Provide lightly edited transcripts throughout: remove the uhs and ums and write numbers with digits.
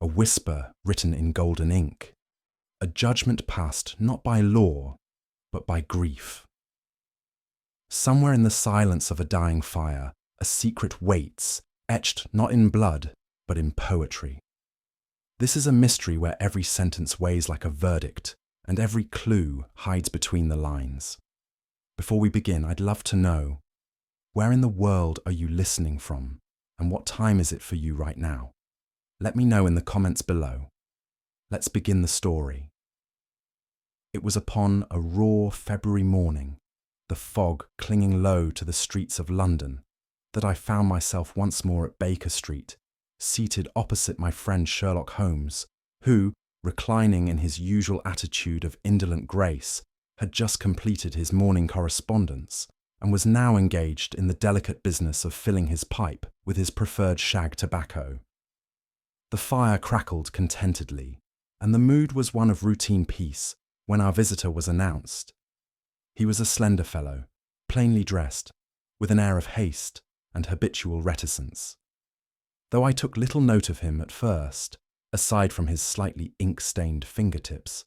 a whisper written in golden ink, a judgment passed not by law, but by grief. Somewhere in the silence of a dying fire, a secret waits, etched not in blood, but in poetry. This is a mystery where every sentence weighs like a verdict, and every clue hides between the lines. Before we begin, I'd love to know, where in the world are you listening from, and what time is it for you right now? Let me know in the comments below. Let's begin the story. It was upon a raw February morning, the fog clinging low to the streets of London, that I found myself once more at Baker Street, seated opposite my friend Sherlock Holmes, who, reclining in his usual attitude of indolent grace, had just completed his morning correspondence and was now engaged in the delicate business of filling his pipe with his preferred shag tobacco. The fire crackled contentedly, and the mood was one of routine peace when our visitor was announced. He was a slender fellow, plainly dressed, with an air of haste and habitual reticence. Though I took little note of him at first, aside from his slightly ink-stained fingertips,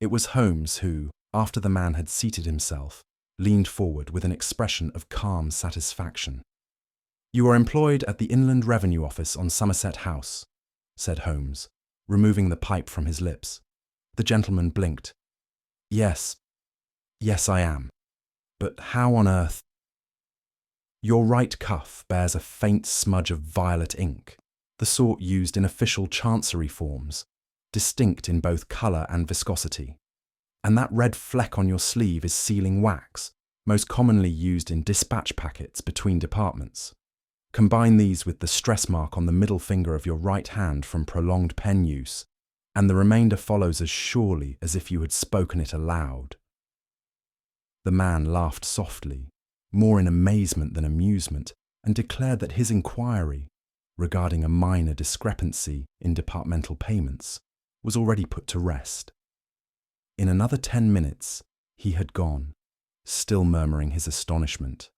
it was Holmes who, after the man had seated himself, leaned forward with an expression of calm satisfaction. "You are employed at the Inland Revenue Office on Somerset House," said Holmes, removing the pipe from his lips. The gentleman blinked. Yes, I am. But how on earth—" "Your right cuff bears a faint smudge of violet ink, the sort used in official chancery forms, distinct in both colour and viscosity. And that red fleck on your sleeve is sealing wax, most commonly used in dispatch packets between departments. Combine these with the stress mark on the middle finger of your right hand from prolonged pen use, and the remainder follows as surely as if you had spoken it aloud." The man laughed softly, more in amazement than amusement, and declared that his inquiry, regarding a minor discrepancy in departmental payments, was already put to rest. In another 10 minutes, he had gone, still murmuring his astonishment.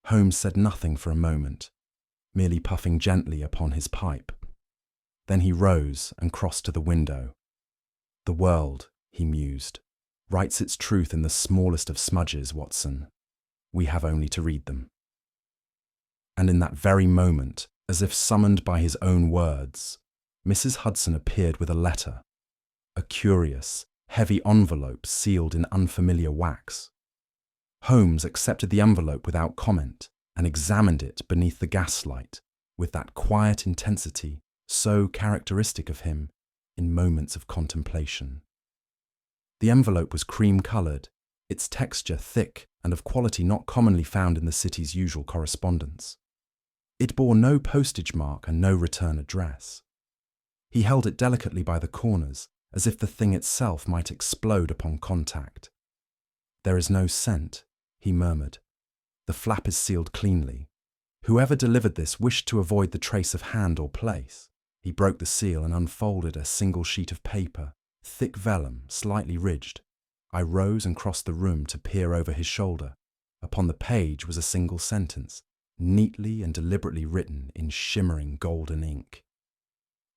Holmes said nothing for a moment, merely puffing gently upon his pipe. Then he rose and crossed to the window. "The world," he mused, "writes its truth in the smallest of smudges, Watson. We have only to read them." And in that very moment, as if summoned by his own words, Mrs. Hudson appeared with a letter, a curious, heavy envelope sealed in unfamiliar wax. Holmes accepted the envelope without comment and examined it beneath the gaslight with that quiet intensity so characteristic of him in moments of contemplation. The envelope was cream-coloured, its texture thick and of quality not commonly found in the city's usual correspondence. It bore no postage mark and no return address. He held it delicately by the corners, as if the thing itself might explode upon contact. "There is no scent," he murmured. "The flap is sealed cleanly. Whoever delivered this wished to avoid the trace of hand or place." He broke the seal and unfolded a single sheet of paper, thick vellum, slightly ridged. I rose and crossed the room to peer over his shoulder. Upon the page was a single sentence, neatly and deliberately written in shimmering golden ink.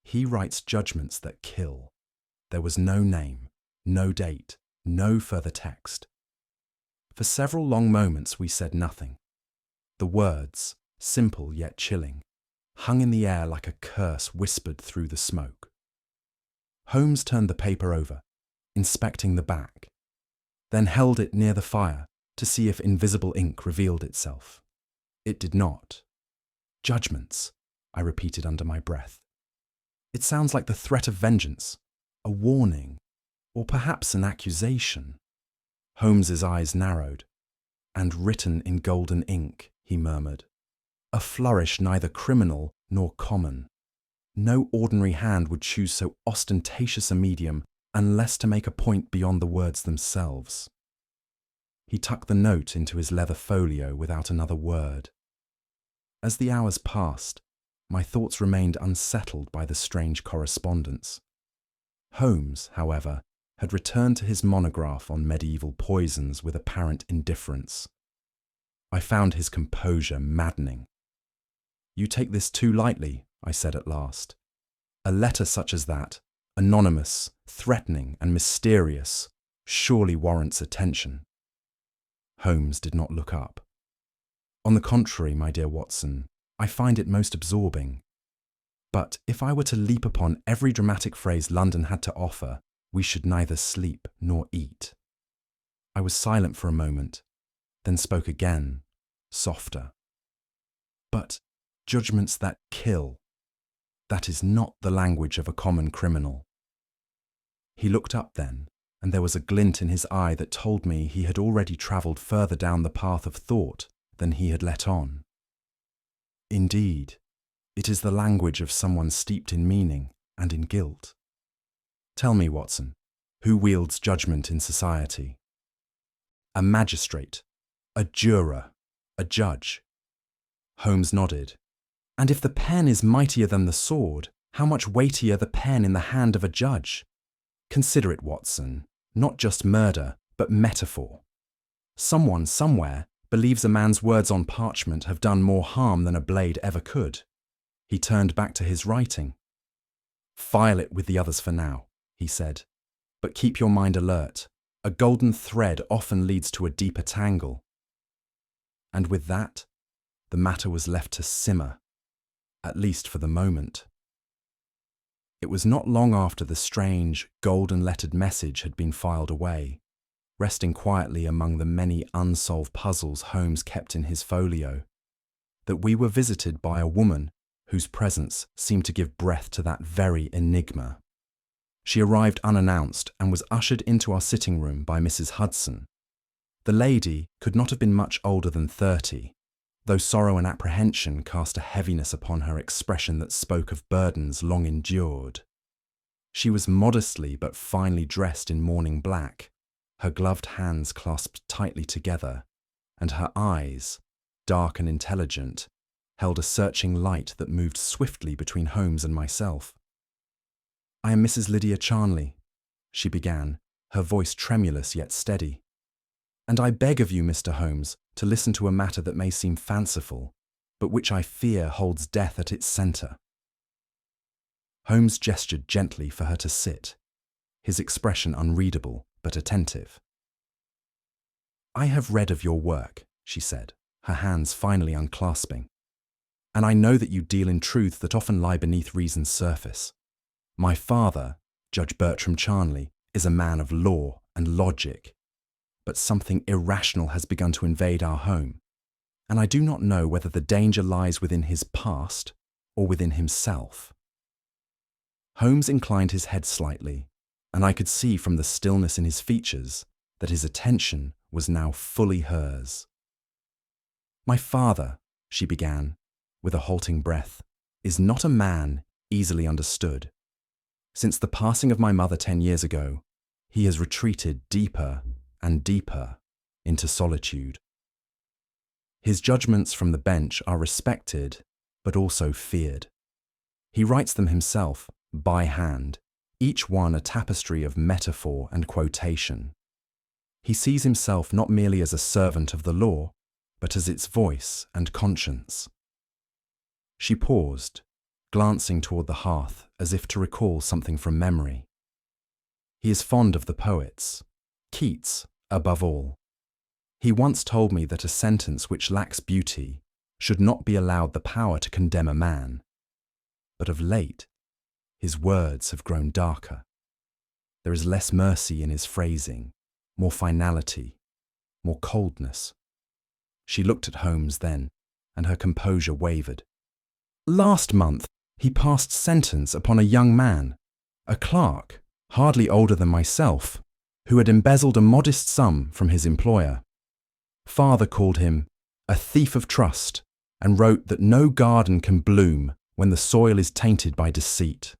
"He writes judgments that kill." There was no name, no date, no further text. For several long moments we said nothing. The words, simple yet chilling, hung in the air like a curse whispered through the smoke. Holmes turned the paper over, inspecting the back, then held it near the fire to see if invisible ink revealed itself. It did not. "Judgments," I repeated under my breath. "It sounds like the threat of vengeance, a warning, or perhaps an accusation." Holmes's eyes narrowed. "And written in golden ink," he murmured. "A flourish neither criminal nor common. No ordinary hand would choose so ostentatious a medium unless to make a point beyond the words themselves." He tucked the note into his leather folio without another word. As the hours passed, my thoughts remained unsettled by the strange correspondence. Holmes, however, had returned to his monograph on medieval poisons with apparent indifference. I found his composure maddening. "You take this too lightly," I said at last. A letter such as that, anonymous, threatening, and mysterious, surely warrants attention. Holmes did not look up. On the contrary, my dear Watson, I find it most absorbing. But if I were to leap upon every dramatic phrase London had to offer, we should neither sleep nor eat. I was silent for a moment, then spoke again, softer. But judgments that kill, that is not the language of a common criminal. He looked up then, and there was a glint in his eye that told me he had already travelled further down the path of thought than he had let on. Indeed, it is the language of someone steeped in meaning and in guilt. Tell me, Watson, who wields judgment in society? A magistrate, a juror, a judge. Holmes nodded. And if the pen is mightier than the sword, how much weightier the pen in the hand of a judge? Consider it, Watson, not just murder, but metaphor. Someone, somewhere, believes a man's words on parchment have done more harm than a blade ever could. He turned back to his writing. File it with the others for now, he said, but keep your mind alert. A golden thread often leads to a deeper tangle. And with that, the matter was left to simmer, at least for the moment. It was not long after the strange, golden-lettered message had been filed away, resting quietly among the many unsolved puzzles Holmes kept in his folio, that we were visited by a woman whose presence seemed to give breath to that very enigma. She arrived unannounced and was ushered into our sitting room by Mrs. Hudson. The lady could not have been much older than 30, though sorrow and apprehension cast a heaviness upon her expression that spoke of burdens long endured. She was modestly but finely dressed in mourning black, her gloved hands clasped tightly together, and her eyes, dark and intelligent, held a searching light that moved swiftly between Holmes and myself. I am Mrs. Lydia Charnley, she began, her voice tremulous yet steady. And I beg of you, Mr. Holmes, to listen to a matter that may seem fanciful, but which I fear holds death at its centre. Holmes gestured gently for her to sit, his expression unreadable but attentive. I have read of your work, she said, her hands finally unclasping, and I know that you deal in truths that often lie beneath reason's surface. My father, Judge Bertram Charnley, is a man of law and logic, but something irrational has begun to invade our home, and I do not know whether the danger lies within his past or within himself. Holmes inclined his head slightly, and I could see from the stillness in his features that his attention was now fully hers. My father, she began, with a halting breath, is not a man easily understood. Since the passing of my mother 10 years ago, he has retreated deeper and deeper into solitude. His judgments from the bench are respected, but also feared. He writes them himself, by hand, each one a tapestry of metaphor and quotation. He sees himself not merely as a servant of the law, but as its voice and conscience. She paused, glancing toward the hearth as if to recall something from memory. He is fond of the poets, Keats above all. He once told me that a sentence which lacks beauty should not be allowed the power to condemn a man. But of late, his words have grown darker. There is less mercy in his phrasing, more finality, more coldness. She looked at Holmes then, and her composure wavered. Last month, he passed sentence upon a young man, a clerk, hardly older than myself, who had embezzled a modest sum from his employer. Father called him a thief of trust and wrote that no garden can bloom when the soil is tainted by deceit.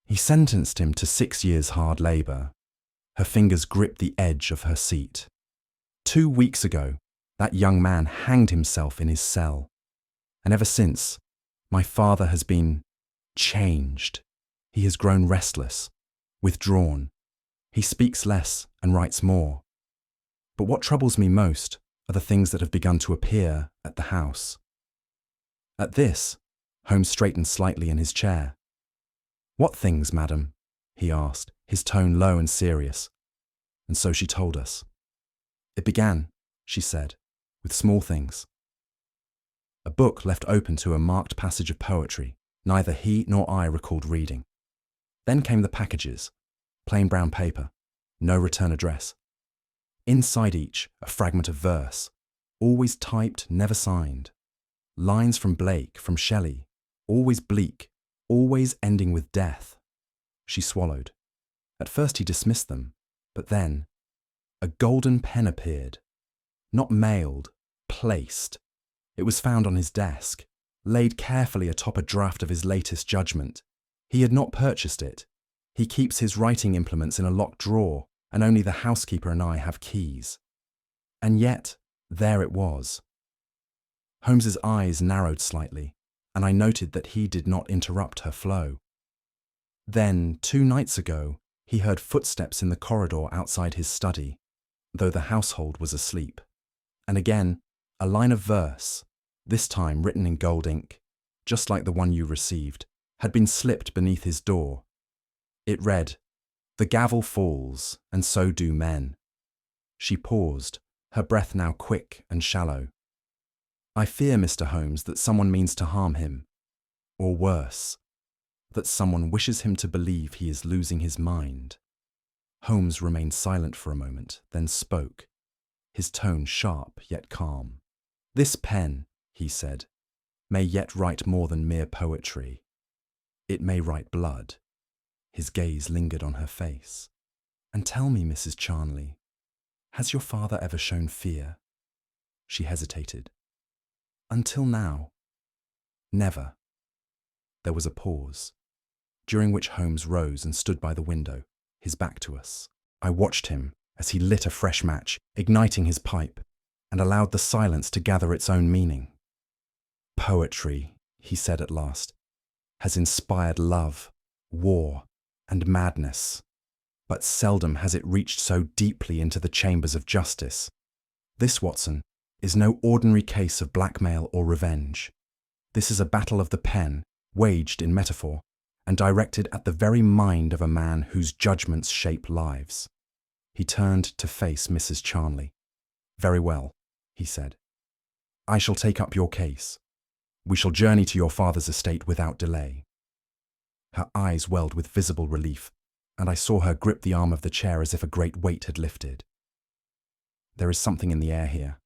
He sentenced him to 6 years' hard labour. Her fingers gripped the edge of her seat. 2 weeks ago, that young man hanged himself in his cell, and ever since, my father has been changed. He has grown restless, withdrawn. He speaks less and writes more. But what troubles me most are the things that have begun to appear at the house. At this, Holmes straightened slightly in his chair. "What things, madam?" he asked, his tone low and serious. And so she told us. "It began," she said, "with small things. A book left open to a marked passage of poetry neither he nor I recalled reading. Then came the packages, plain brown paper, no return address. Inside each, a fragment of verse, always typed, never signed. Lines from Blake, from Shelley, always bleak, always ending with death. She swallowed. At first he dismissed them, but then a golden pen appeared. Not mailed, placed. It was found on his desk, laid carefully atop a draft of his latest judgment. He had not purchased it. He keeps his writing implements in a locked drawer, and only the housekeeper and I have keys. And yet, there it was. Holmes's eyes narrowed slightly, and I noted that he did not interrupt her flow. Then, 2 nights ago, he heard footsteps in the corridor outside his study, though the household was asleep. And again, a line of verse, this time written in gold ink, just like the one you received, had been slipped beneath his door. It read, "The gavel falls, and so do men." She paused, her breath now quick and shallow. "I fear, Mr. Holmes, that someone means to harm him. Or worse, that someone wishes him to believe he is losing his mind." Holmes remained silent for a moment, then spoke, his tone sharp yet calm. "This pen," he said, "may yet write more than mere poetry. It may write blood." His gaze lingered on her face. "And tell me, Mrs. Charnley, has your father ever shown fear?" She hesitated. "Until now." "Never." There was a pause, during which Holmes rose and stood by the window, his back to us. I watched him as he lit a fresh match, igniting his pipe, and allowed the silence to gather its own meaning. "Poetry," he said at last, "has inspired love, war, and madness, but seldom has it reached so deeply into the chambers of justice. This, Watson, is no ordinary case of blackmail or revenge. This is a battle of the pen, waged in metaphor, and directed at the very mind of a man whose judgments shape lives." He turned to face Mrs. Charnley. "Very well," he said. "I shall take up your case. We shall journey to your father's estate without delay." Her eyes welled with visible relief, and I saw her grip the arm of the chair as if a great weight had lifted. "There is something in the air here,"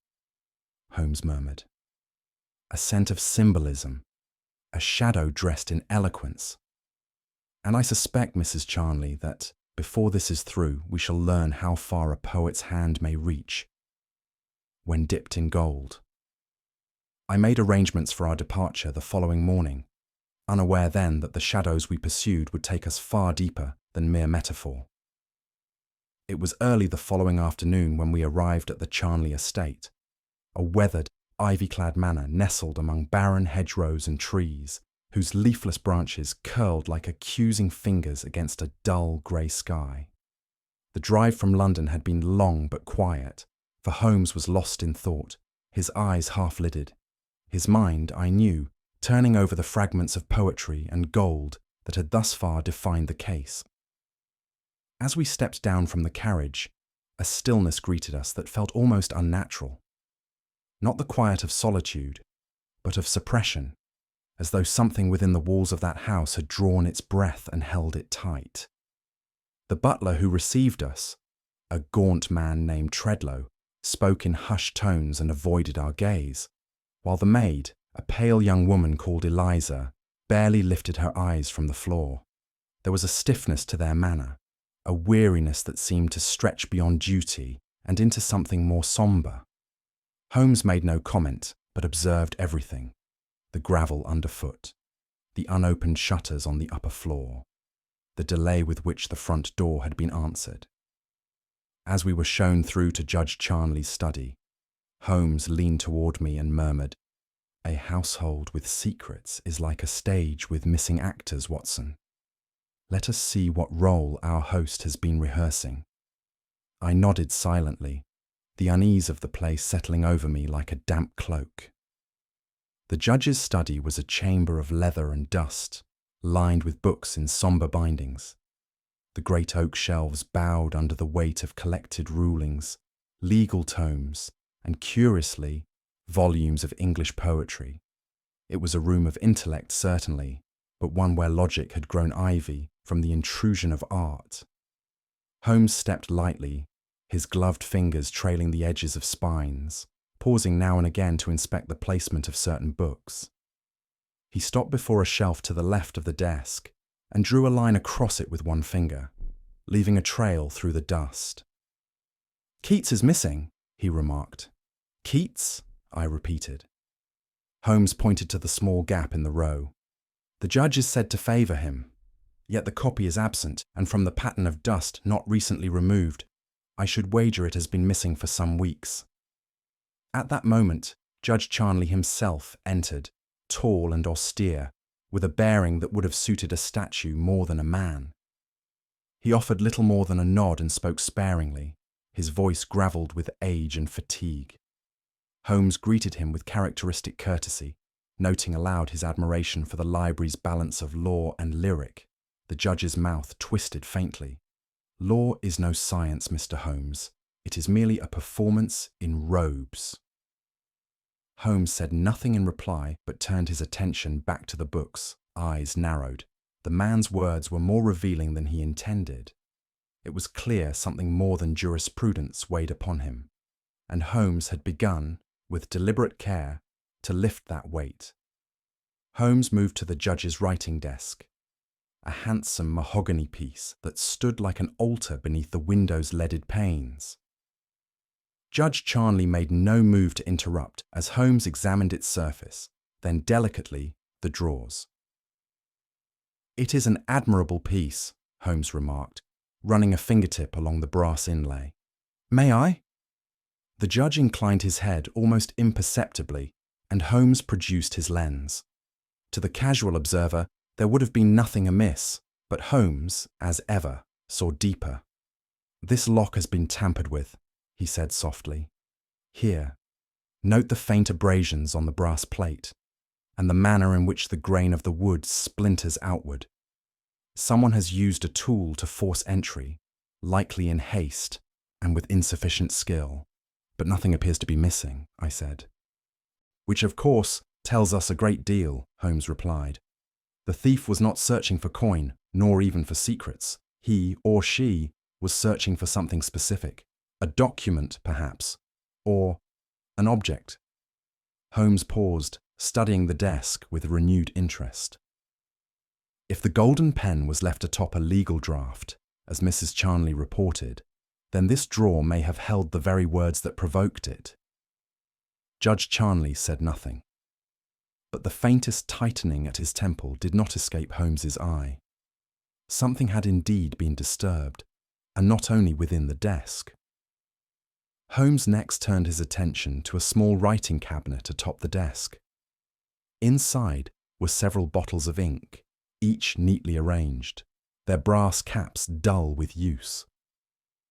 Holmes murmured. "A scent of symbolism, a shadow dressed in eloquence. And I suspect, Mrs. Charnley, that before this is through, we shall learn how far a poet's hand may reach when dipped in gold." I made arrangements for our departure the following morning, unaware then that the shadows we pursued would take us far deeper than mere metaphor. It was early the following afternoon when we arrived at the Charnley estate, a weathered, ivy-clad manor nestled among barren hedgerows and trees, whose leafless branches curled like accusing fingers against a dull grey sky. The drive from London had been long but quiet, for Holmes was lost in thought, his eyes half-lidded, his mind, I knew, turning over the fragments of poetry and gold that had thus far defined the case. As we stepped down from the carriage, a stillness greeted us that felt almost unnatural. Not the quiet of solitude, but of suppression, as though something within the walls of that house had drawn its breath and held it tight. The butler who received us, a gaunt man named Tredlow, spoke in hushed tones and avoided our gaze, while the maid, a pale young woman called Eliza, barely lifted her eyes from the floor. There was a stiffness to their manner, a weariness that seemed to stretch beyond duty and into something more sombre. Holmes made no comment, but observed everything: the gravel underfoot, the unopened shutters on the upper floor, the delay with which the front door had been answered. As we were shown through to Judge Charnley's study, Holmes leaned toward me and murmured, "A household with secrets is like a stage with missing actors, Watson. Let us see what role our host has been rehearsing." I nodded silently, the unease of the place settling over me like a damp cloak. The judge's study was a chamber of leather and dust, lined with books in sombre bindings. The great oak shelves bowed under the weight of collected rulings, legal tomes, and, curiously, volumes of English poetry. It was a room of intellect, certainly, but one where logic had grown ivy from the intrusion of art. Holmes stepped lightly, his gloved fingers trailing the edges of spines, pausing now and again to inspect the placement of certain books. He stopped before a shelf to the left of the desk and drew a line across it with one finger, leaving a trail through the dust. "Keats is missing," he remarked. "Keats?" I repeated. Holmes pointed to the small gap in the row. "The judge is said to favour him, yet the copy is absent, and from the pattern of dust not recently removed, I should wager it has been missing for some weeks." At that moment, Judge Charnley himself entered, tall and austere, with a bearing that would have suited a statue more than a man. He offered little more than a nod and spoke sparingly, his voice gravelled with age and fatigue. Holmes greeted him with characteristic courtesy, noting aloud his admiration for the library's balance of law and lyric. The judge's mouth twisted faintly. "Law is no science, Mr. Holmes. It is merely a performance in robes." Holmes said nothing in reply, but turned his attention back to the books, eyes narrowed. The man's words were more revealing than he intended. It was clear something more than jurisprudence weighed upon him, and Holmes had begun, with deliberate care, to lift that weight. Holmes moved to the judge's writing desk, a handsome mahogany piece that stood like an altar beneath the window's leaded panes. Judge Charnley made no move to interrupt as Holmes examined its surface, then delicately the drawers. "It is an admirable piece," Holmes remarked, running a fingertip along the brass inlay. "May I?" The judge inclined his head almost imperceptibly, and Holmes produced his lens. To the casual observer, there would have been nothing amiss, but Holmes, as ever, saw deeper. "This lock has been tampered with," he said softly. "Here, note the faint abrasions on the brass plate, and the manner in which the grain of the wood splinters outward. Someone has used a tool to force entry, likely in haste and with insufficient skill. But nothing appears to be missing," I said. "Which, of course, tells us a great deal," Holmes replied. "The thief was not searching for coin, nor even for secrets. He, or she, was searching for something specific. A document, perhaps, or an object." Holmes paused, studying the desk with renewed interest. If the golden pen was left atop a legal draft, as Mrs. Charnley reported, then this drawer may have held the very words that provoked it. Judge Charnley said nothing, but the faintest tightening at his temple did not escape Holmes's eye. Something had indeed been disturbed, and not only within the desk. Holmes next turned his attention to a small writing cabinet atop the desk. Inside were several bottles of ink, each neatly arranged, their brass caps dull with use.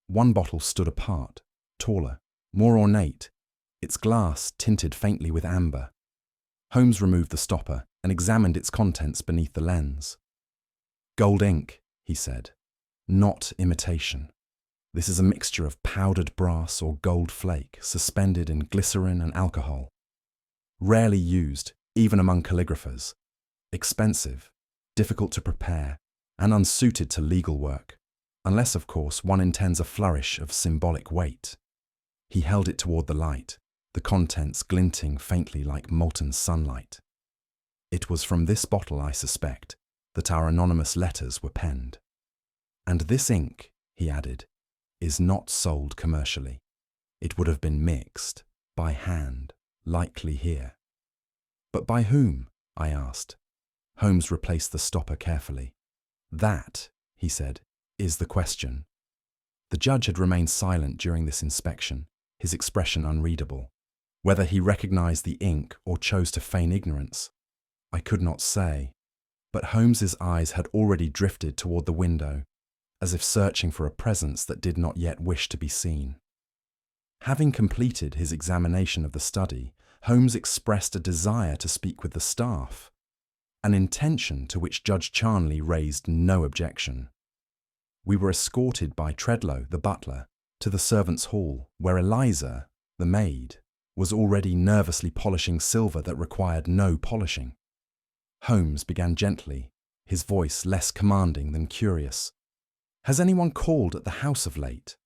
One bottle stood apart, taller, more ornate, its glass tinted faintly with amber. Holmes removed the stopper and examined its contents beneath the lens. "Gold ink," he said, "not imitation. This is a mixture of powdered brass or gold flake suspended in glycerin and alcohol. Rarely used, even among calligraphers. Expensive, difficult to prepare, and unsuited to legal work, unless, of course, one intends a flourish of symbolic weight." He held it toward the light, the contents glinting faintly like molten sunlight. "It was from this bottle, I suspect, that our anonymous letters were penned. And this ink," he added, "is not sold commercially. It would have been mixed, by hand, likely here." "But by whom?" I asked. Holmes replaced the stopper carefully. "That," he said, "is the question." The judge had remained silent during this inspection, his expression unreadable. Whether he recognized the ink or chose to feign ignorance, I could not say, but Holmes's eyes had already drifted toward the window, as if searching for a presence that did not yet wish to be seen. Having completed his examination of the study, Holmes expressed a desire to speak with the staff. an intention to which Judge Charnley raised no objection. We were escorted by Tredlow, the butler, to the servants' hall, where Eliza, the maid, was already nervously polishing silver that required no polishing. Holmes began gently, his voice less commanding than curious. "Has anyone called at the house of late?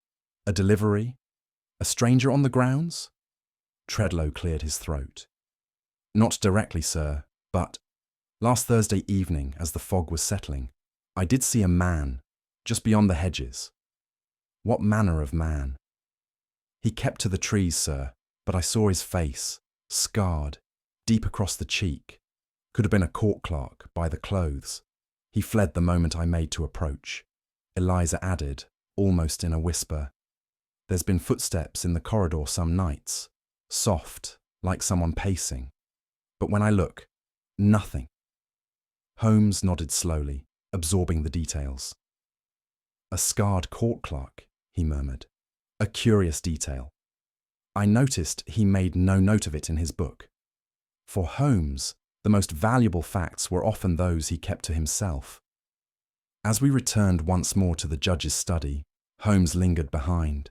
A delivery? A stranger on the grounds?" Tredlow cleared his throat. "Not directly, sir, but last Thursday evening, as the fog was settling, I did see a man, just beyond the hedges." "What manner of man?" "He kept to the trees, sir, but I saw his face, scarred, deep across the cheek. Could have been a court clerk, by the clothes. He fled the moment I made to approach." Eliza added, almost in a whisper, "There's been footsteps in the corridor some nights, soft, like someone pacing. But when I look, nothing." Holmes nodded slowly, absorbing the details. "A scarred court clerk," he murmured. "A curious detail. I noticed he made no note of it in his book. For Holmes, the most valuable facts were often those he kept to himself." As we returned once more to the judge's study, Holmes lingered behind.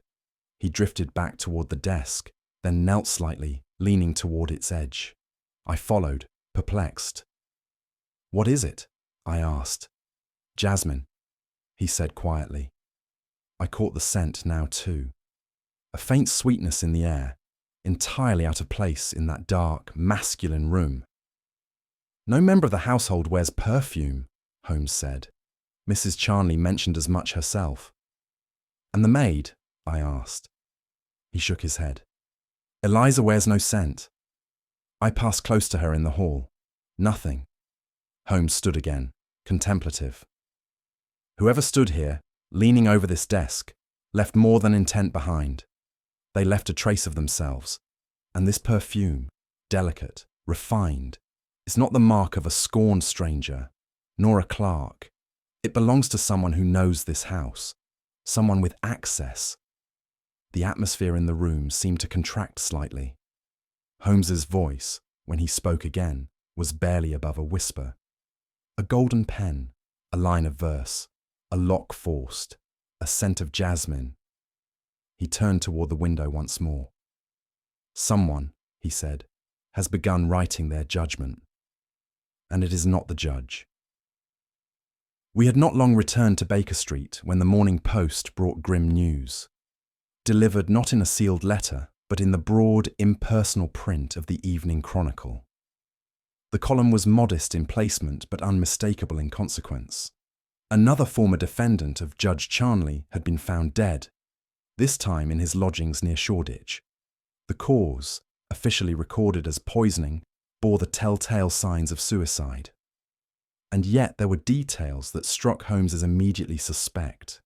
He drifted back toward the desk, then knelt slightly, leaning toward its edge. I followed, perplexed. "What is it?" I asked. "Jasmine," he said quietly. I caught the scent now too. A faint sweetness in the air, entirely out of place in that dark, masculine room. "No member of the household wears perfume," Holmes said. "Mrs. Charnley mentioned as much herself." "And the maid?" I asked. He shook his head. "Eliza wears no scent. I passed close to her in the hall. Nothing." Holmes stood again, contemplative. "Whoever stood here, leaning over this desk, left more than intent behind. They left a trace of themselves. And this perfume, delicate, refined, is not the mark of a scorned stranger, nor a clerk. It belongs to someone who knows this house, someone with access." The atmosphere in the room seemed to contract slightly. Holmes's voice, when he spoke again, was barely above a whisper. "A golden pen, a line of verse, a lock forced, a scent of jasmine." He turned toward the window once more. "Someone," he said, "has begun writing their judgment. And it is not the judge." We had not long returned to Baker Street when the Morning Post brought grim news. Delivered not in a sealed letter, but in the broad, impersonal print of the Evening Chronicle. The column was modest in placement but unmistakable in consequence. Another former defendant of Judge Charnley had been found dead, this time in his lodgings near Shoreditch. The cause, officially recorded as poisoning, bore the telltale signs of suicide. And yet there were details that struck Holmes as immediately suspect.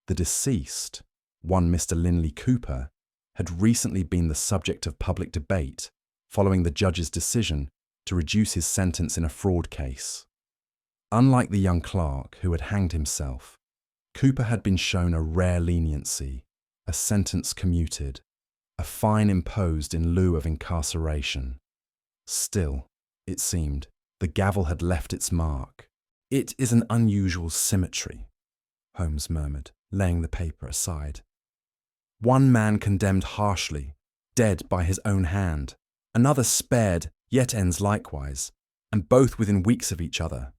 The deceased, one Mr. Linley Cooper, had recently been the subject of public debate following the judge's decision to reduce his sentence in a fraud case. Unlike the young clerk who had hanged himself, Cooper had been shown a rare leniency, a sentence commuted, a fine imposed in lieu of incarceration. Still, it seemed, the gavel had left its mark. "It is an unusual symmetry," Holmes murmured, laying the paper aside. "One man condemned harshly, dead by his own hand. Another spared, yet ends likewise, and both within weeks of each other."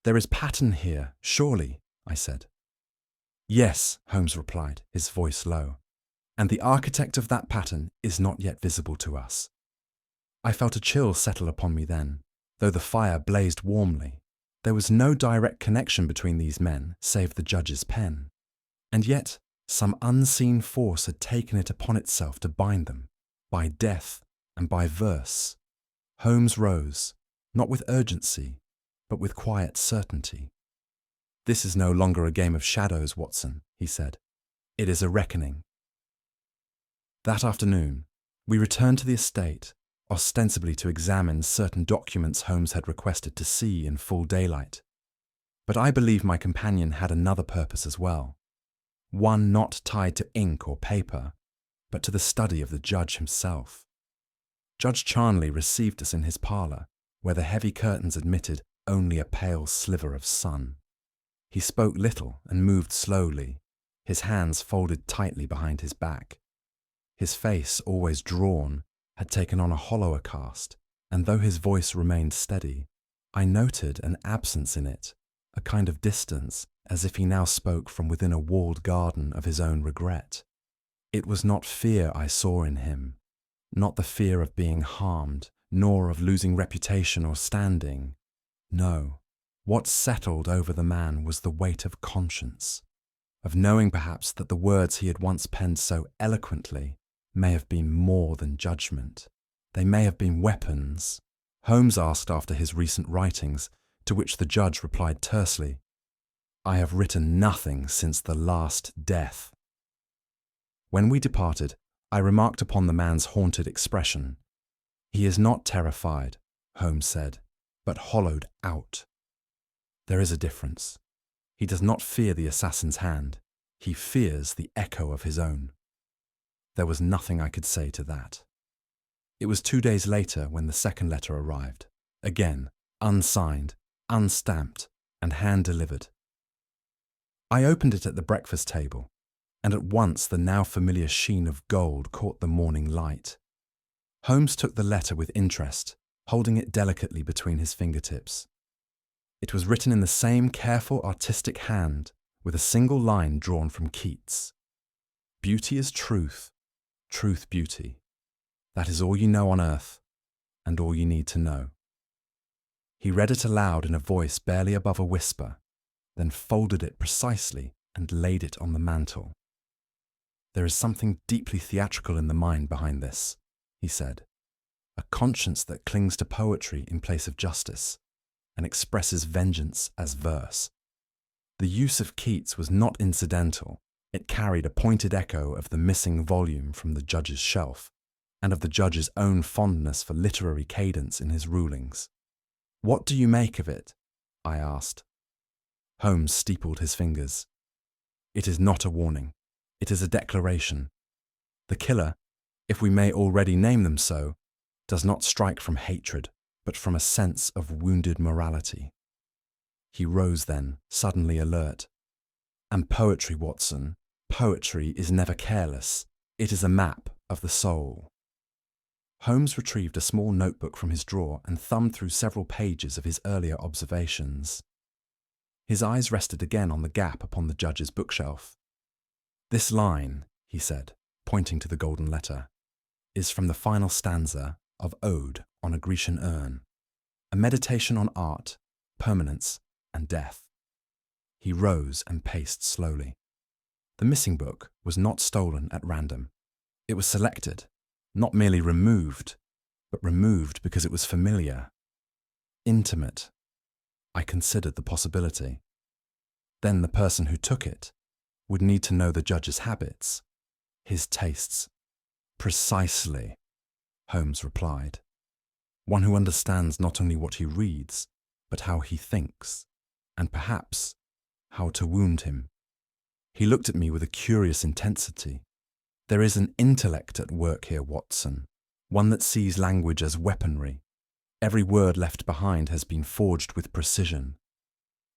"There is pattern here, surely," I said. "Yes," Holmes replied, his voice low, "and the architect of that pattern is not yet visible to us." I felt a chill settle upon me then, though the fire blazed warmly. There was no direct connection between these men save the judge's pen, and yet some unseen force had taken it upon itself to bind them, by death and by verse. Holmes rose, not with urgency, but with quiet certainty. "This is no longer a game of shadows, Watson," he said. "It is a reckoning." That afternoon, we returned to the estate, ostensibly to examine certain documents Holmes had requested to see in full daylight. But I believe my companion had another purpose as well, one not tied to ink or paper, but to the study of the judge himself. Judge Charnley received us in his parlour, where the heavy curtains admitted only a pale sliver of sun. He spoke little and moved slowly, his hands folded tightly behind his back. His face, always drawn, had taken on a hollower cast, and though his voice remained steady, I noted an absence in it, a kind of distance, as if he now spoke from within a walled garden of his own regret. It was not fear I saw in him, not the fear of being harmed, nor of losing reputation or standing. No, what settled over the man was the weight of conscience, of knowing perhaps that the words he had once penned so eloquently may have been more than judgment. They may have been weapons. Holmes asked after his recent writings, to which the judge replied tersely, "I have written nothing since the last death." When we departed, I remarked upon the man's haunted expression. "He is not terrified," Holmes said, "but hollowed out. There is a difference. He does not fear the assassin's hand. He fears the echo of his own." There was nothing I could say to that. It was 2 days later when the second letter arrived, again, unsigned, unstamped, and hand-delivered. I opened it at the breakfast table, and at once the now familiar sheen of gold caught the morning light. Holmes took the letter with interest, holding it delicately between his fingertips. It was written in the same careful, artistic hand, with a single line drawn from Keats. "Beauty is truth, truth beauty. That is all you know on earth, and all you need to know." He read it aloud in a voice barely above a whisper, then folded it precisely and laid it on the mantel. "There is something deeply theatrical in the mind behind this," he said. "A conscience that clings to poetry in place of justice, and expresses vengeance as verse." The use of Keats was not incidental. It carried a pointed echo of the missing volume from the judge's shelf, and of the judge's own fondness for literary cadence in his rulings. "What do you make of it?" I asked. Holmes steepled his fingers. "It is not a warning. It is a declaration. The killer, if we may already name them so, does not strike from hatred, but from a sense of wounded morality." He rose then, suddenly alert. "And poetry, Watson, poetry is never careless. It is a map of the soul." Holmes retrieved a small notebook from his drawer and thumbed through several pages of his earlier observations. His eyes rested again on the gap upon the judge's bookshelf. "This line," he said, pointing to the golden letter, "is from the final stanza of Ode on a Grecian Urn, a meditation on art, permanence, and death." He rose and paced slowly. The missing book was not stolen at random. It was selected, not merely removed, but removed because it was familiar, intimate. I considered the possibility. Then the person who took it would need to know the judge's habits, his tastes. "Precisely," Holmes replied. "One who understands not only what he reads, but how he thinks, and perhaps how to wound him." He looked at me with a curious intensity. "There is an intellect at work here, Watson, one that sees language as weaponry. Every word left behind has been forged with precision."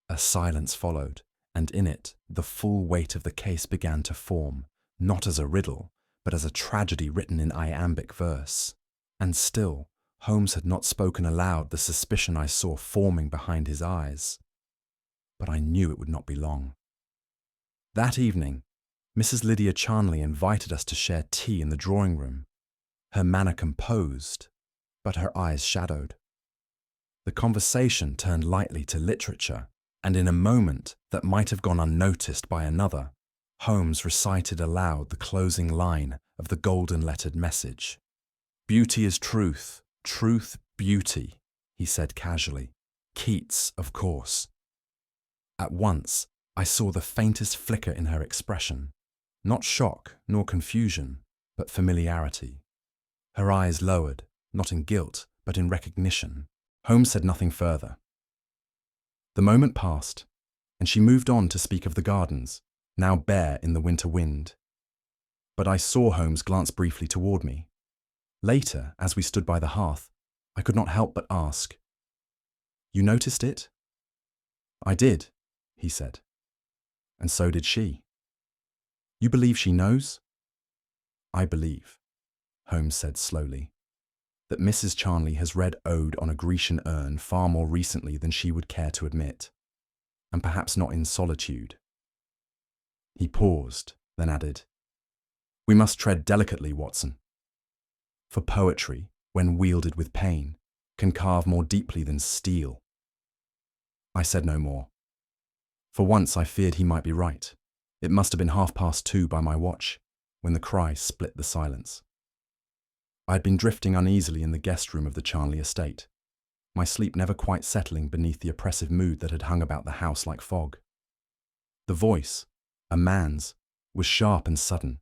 A silence followed, and in it the full weight of the case began to form, not as a riddle, but as a tragedy written in iambic verse. And still, Holmes had not spoken aloud the suspicion I saw forming behind his eyes. But I knew it would not be long. That evening, Mrs. Lydia Charnley invited us to share tea in the drawing room, her manner composed, but her eyes shadowed. The conversation turned lightly to literature, and in a moment that might have gone unnoticed by another, Holmes recited aloud the closing line of the golden-lettered message. "Beauty is truth, truth beauty," he said casually. "Keats, of course." At once, I saw the faintest flicker in her expression, not shock nor confusion, but familiarity. Her eyes lowered, not in guilt, but in recognition. Holmes said nothing further. The moment passed, and she moved on to speak of the gardens, now bare in the winter wind. But I saw Holmes glance briefly toward me. Later, as we stood by the hearth, I could not help but ask, You noticed it? I did, he said. And so did she. You believe she knows? I believe, Holmes said slowly, that Mrs. Charnley has read Ode on a Grecian Urn far more recently than she would care to admit, and perhaps not in solitude. He paused, then added, We must tread delicately, Watson. For poetry, when wielded with pain, can carve more deeply than steel. I said no more. For once I feared he might be right. It must have been 2:30 by my watch, when the cry split the silence. I had been drifting uneasily in the guest room of the Charnley estate, my sleep never quite settling beneath the oppressive mood that had hung about the house like fog. The voice, a man's, was sharp and sudden,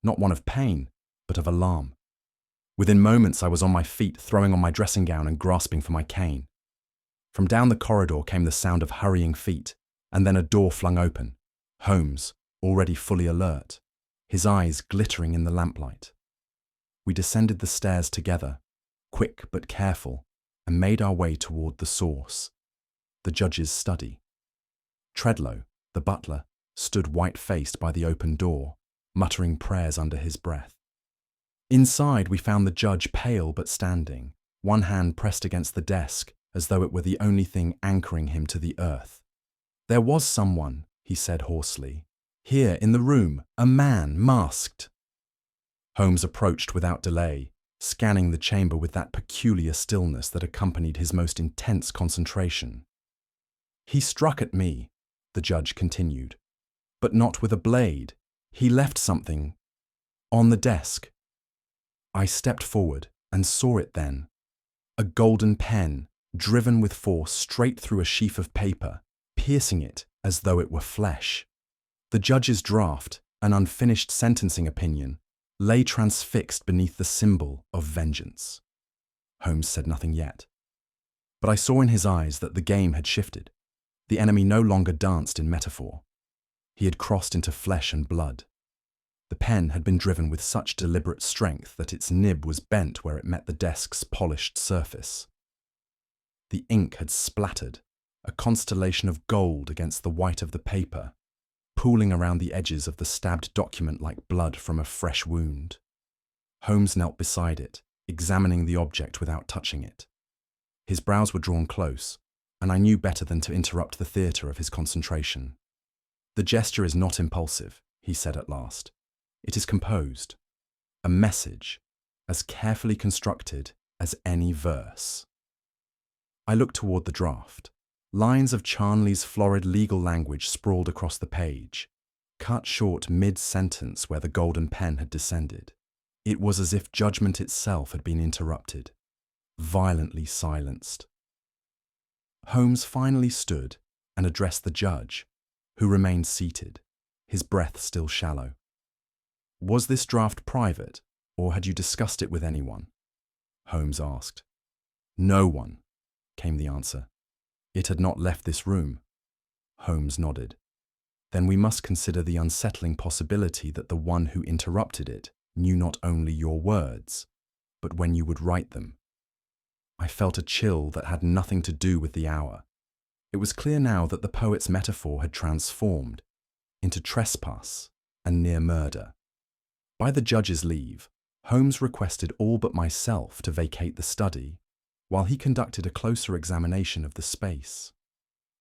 not one of pain, but of alarm. Within moments I was on my feet, throwing on my dressing gown and grasping for my cane. From down the corridor came the sound of hurrying feet, and then a door flung open. Holmes, already fully alert, his eyes glittering in the lamplight. We descended the stairs together, quick but careful, and made our way toward the source, the judge's study. Tredlow, the butler, stood white-faced by the open door, muttering prayers under his breath. Inside we found the judge pale but standing, one hand pressed against the desk, as though it were the only thing anchoring him to the earth. There was someone, he said hoarsely. Here in the room, a man, masked. Holmes approached without delay, scanning the chamber with that peculiar stillness that accompanied his most intense concentration. He struck at me, the judge continued, but not with a blade. He left something on the desk. I stepped forward and saw it then. A golden pen, driven with force straight through a sheaf of paper, piercing it as though it were flesh. The judge's draft, an unfinished sentencing opinion, lay transfixed beneath the symbol of vengeance. Holmes said nothing yet. But I saw in his eyes that the game had shifted. The enemy no longer danced in metaphor. He had crossed into flesh and blood. The pen had been driven with such deliberate strength that its nib was bent where it met the desk's polished surface. The ink had splattered, a constellation of gold against the white of the paper, pooling around the edges of the stabbed document like blood from a fresh wound. Holmes knelt beside it, examining the object without touching it. His brows were drawn close, and I knew better than to interrupt the theatre of his concentration. The gesture is not impulsive, he said at last. It is composed, a message, as carefully constructed as any verse. I looked toward the draft. Lines of Charnley's florid legal language sprawled across the page, cut short mid-sentence where the golden pen had descended. It was as if judgment itself had been interrupted, violently silenced. Holmes finally stood and addressed the judge, who remained seated, his breath still shallow. Was this draft private, or had you discussed it with anyone? Holmes asked. No one, came the answer. It had not left this room. Holmes nodded. Then we must consider the unsettling possibility that the one who interrupted it knew not only your words, but when you would write them. I felt a chill that had nothing to do with the hour. It was clear now that the poet's metaphor had transformed into trespass and near murder. By the judge's leave, Holmes requested all but myself to vacate the study, while he conducted a closer examination of the space.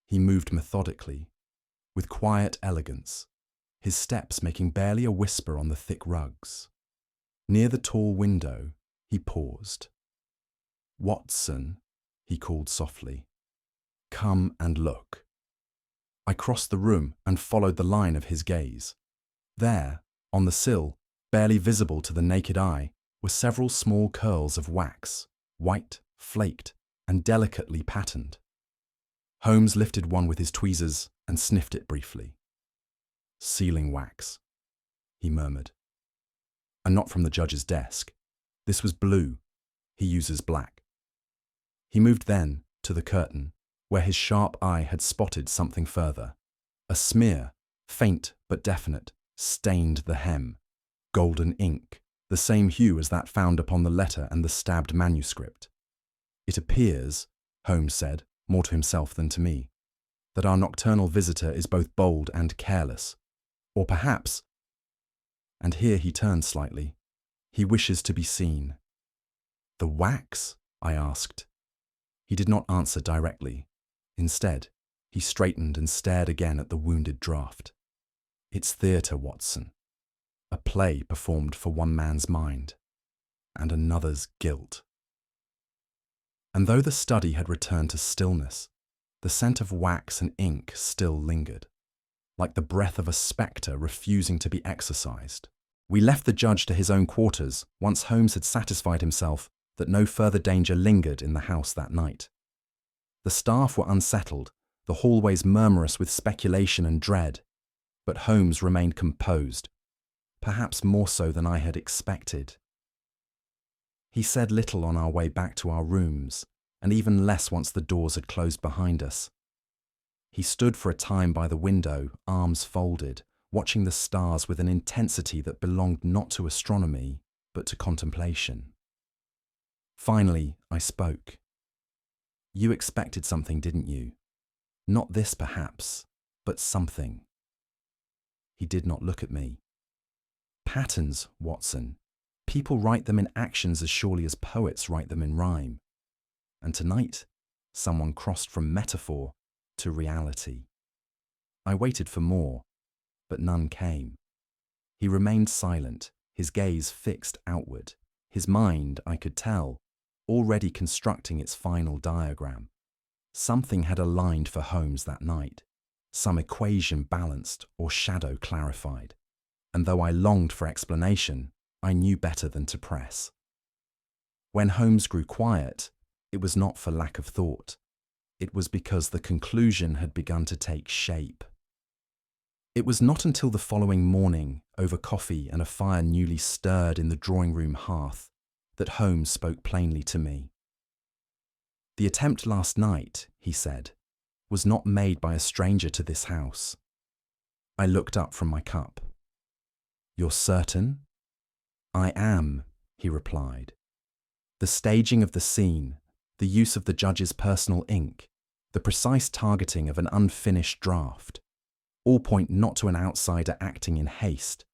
He moved methodically, with quiet elegance, his steps making barely a whisper on the thick rugs. Near the tall window, he paused. Watson, he called softly, come and look. I crossed the room and followed the line of his gaze. There, on the sill, barely visible to the naked eye, were several small curls of wax, white, flaked, and delicately patterned. Holmes lifted one with his tweezers and sniffed it briefly. Sealing wax, he murmured. And not from the judge's desk. This was blue. He uses black. He moved then to the curtain, where his sharp eye had spotted something further. A smear, faint but definite, stained the hem. Golden ink, the same hue as that found upon the letter and the stabbed manuscript. It appears, Holmes said, more to himself than to me, that our nocturnal visitor is both bold and careless, or perhaps, and here he turned slightly, he wishes to be seen. The wax? I asked. He did not answer directly. Instead, he straightened and stared again at the wounded draft. It's theatre, Watson. A play performed for one man's mind, and another's guilt. And though the study had returned to stillness, the scent of wax and ink still lingered, like the breath of a spectre refusing to be exorcised. We left the judge to his own quarters once Holmes had satisfied himself that no further danger lingered in the house that night. The staff were unsettled, the hallways murmurous with speculation and dread, but Holmes remained composed, perhaps more so than I had expected. He said little on our way back to our rooms, and even less once the doors had closed behind us. He stood for a time by the window, arms folded, watching the stars with an intensity that belonged not to astronomy, but to contemplation. Finally, I spoke. You expected something, didn't you? Not this, perhaps, but something. He did not look at me. Patterns, Watson. People write them in actions as surely as poets write them in rhyme. And tonight, someone crossed from metaphor to reality. I waited for more, but none came. He remained silent, his gaze fixed outward, his mind, I could tell, already constructing its final diagram. Something had aligned for Holmes that night, some equation balanced or shadow clarified, and though I longed for explanation, I knew better than to press. When Holmes grew quiet, it was not for lack of thought. It was because the conclusion had begun to take shape. It was not until the following morning, over coffee and a fire newly stirred in the drawing-room hearth, that Holmes spoke plainly to me. The attempt last night, he said, was not made by a stranger to this house. I looked up from my cup. You're certain? I am, he replied. The staging of the scene, the use of the judge's personal ink, the precise targeting of an unfinished draft, all point not to an outsider acting in haste,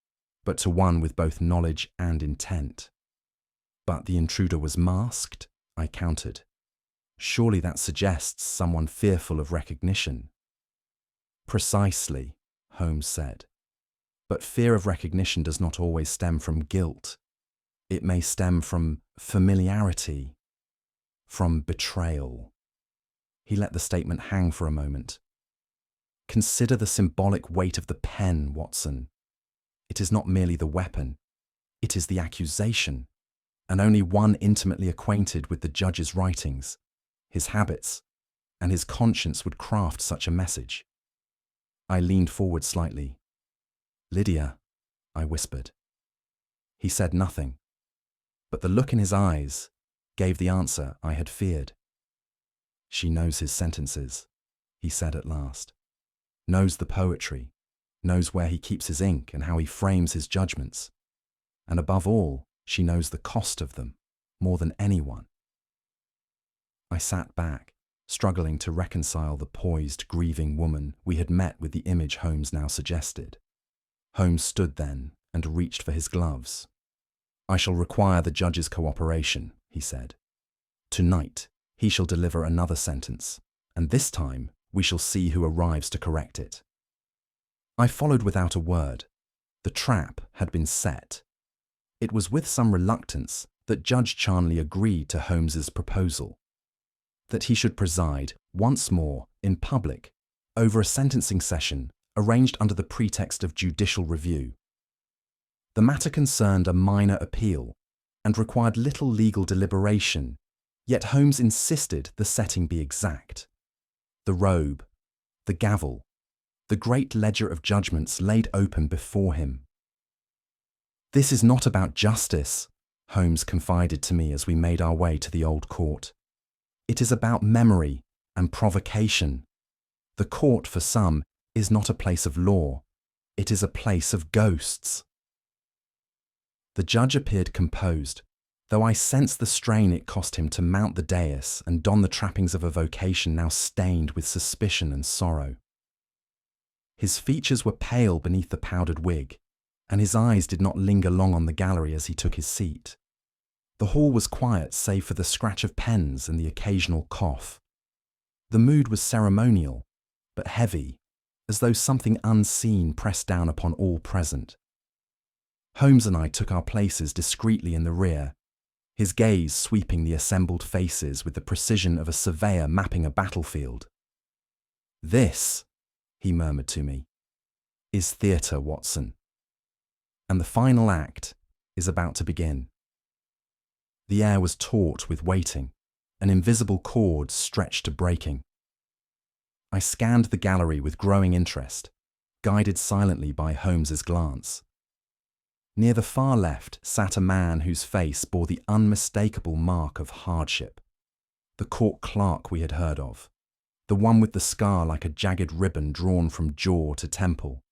but to one with both knowledge and intent. But the intruder was masked, I countered. Surely that suggests someone fearful of recognition. Precisely, Holmes said. But fear of recognition does not always stem from guilt. It may stem from familiarity, from betrayal. He let the statement hang for a moment. Consider the symbolic weight of the pen, Watson. It is not merely the weapon, it is the accusation, and only one intimately acquainted with the judge's writings, his habits, and his conscience would craft such a message. I leaned forward slightly. Lydia, I whispered. He said nothing, but the look in his eyes gave the answer I had feared. She knows his sentences, he said at last, knows the poetry, knows where he keeps his ink and how he frames his judgments, and above all, she knows the cost of them, more than anyone. I sat back, struggling to reconcile the poised, grieving woman we had met with the image Holmes now suggested. Holmes stood then and reached for his gloves. I shall require the judge's cooperation, he said. Tonight, he shall deliver another sentence, and this time we shall see who arrives to correct it. I followed without a word. The trap had been set. It was with some reluctance that Judge Charnley agreed to Holmes's proposal, that he should preside once more in public over a sentencing session arranged under the pretext of judicial review. The matter concerned a minor appeal and required little legal deliberation, yet Holmes insisted the setting be exact. The robe, the gavel, the great ledger of judgments laid open before him. This is not about justice, Holmes confided to me as we made our way to the old court. It is about memory and provocation. The court, for some, is not a place of law. It is a place of ghosts. The judge appeared composed, though I sensed the strain it cost him to mount the dais and don the trappings of a vocation now stained with suspicion and sorrow. His features were pale beneath the powdered wig, and his eyes did not linger long on the gallery as he took his seat. The hall was quiet save for the scratch of pens and the occasional cough. The mood was ceremonial, but heavy, as though something unseen pressed down upon all present. Holmes and I took our places discreetly in the rear, his gaze sweeping the assembled faces with the precision of a surveyor mapping a battlefield. "This," he murmured to me, "is theatre, Watson. And the final act is about to begin." The air was taut with waiting, an invisible cord stretched to breaking. I scanned the gallery with growing interest, guided silently by Holmes's glance. Near the far left sat a man whose face bore the unmistakable mark of hardship. The court clerk we had heard of, the one with the scar like a jagged ribbon drawn from jaw to temple.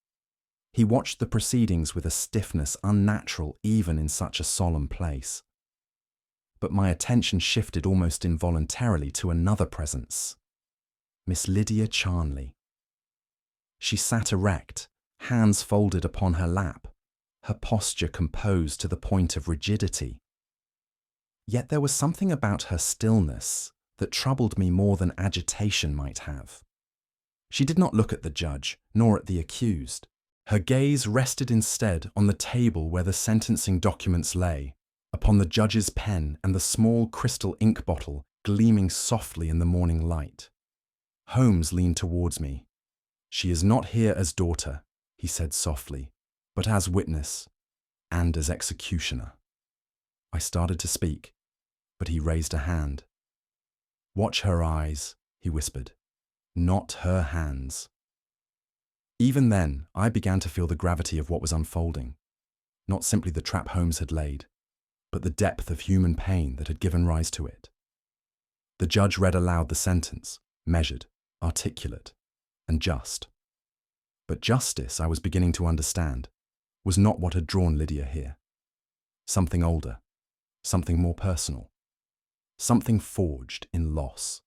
He watched the proceedings with a stiffness unnatural even in such a solemn place. But my attention shifted almost involuntarily to another presence, Miss Lydia Charnley. She sat erect, hands folded upon her lap, her posture composed to the point of rigidity. Yet there was something about her stillness that troubled me more than agitation might have. She did not look at the judge, nor at the accused. Her gaze rested instead on the table where the sentencing documents lay, upon the judge's pen and the small crystal ink bottle gleaming softly in the morning light. Holmes leaned towards me. "She is not here as daughter," he said softly, "but as witness and as executioner." I started to speak, but he raised a hand. "Watch her eyes," he whispered, "not her hands." Even then, I began to feel the gravity of what was unfolding, not simply the trap Holmes had laid, but the depth of human pain that had given rise to it. The judge read aloud the sentence, measured, articulate, and just. But justice, I was beginning to understand, was not what had drawn Lydia here. Something older, something more personal, something forged in loss.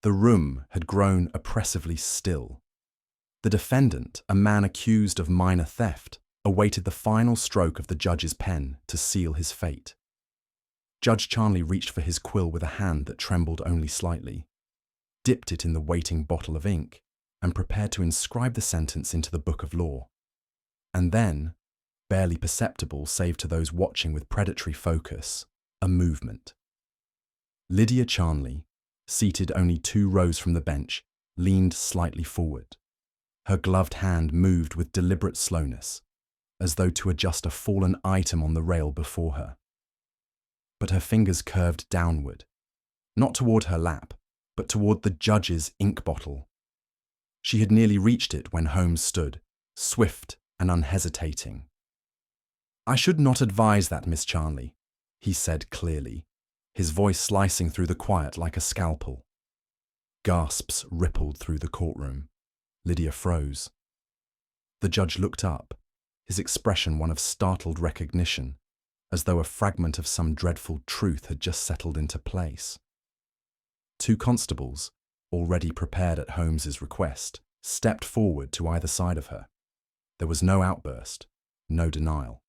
The room had grown oppressively still. The defendant, a man accused of minor theft, awaited the final stroke of the judge's pen to seal his fate. Judge Charnley reached for his quill with a hand that trembled only slightly, dipped it in the waiting bottle of ink, and prepared to inscribe the sentence into the book of law. And then, barely perceptible save to those watching with predatory focus, a movement. Lydia Charnley, seated only 2 rows from the bench, leaned slightly forward. Her gloved hand moved with deliberate slowness, as though to adjust a fallen item on the rail before her. But her fingers curved downward, not toward her lap, but toward the judge's ink bottle. She had nearly reached it when Holmes stood, swift and unhesitating. "I should not advise that, Miss Charnley," he said clearly, his voice slicing through the quiet like a scalpel. Gasps rippled through the courtroom. Lydia froze. The judge looked up, his expression one of startled recognition, as though a fragment of some dreadful truth had just settled into place. 2 constables, already prepared at Holmes's request, stepped forward to either side of her. There was no outburst, no denial.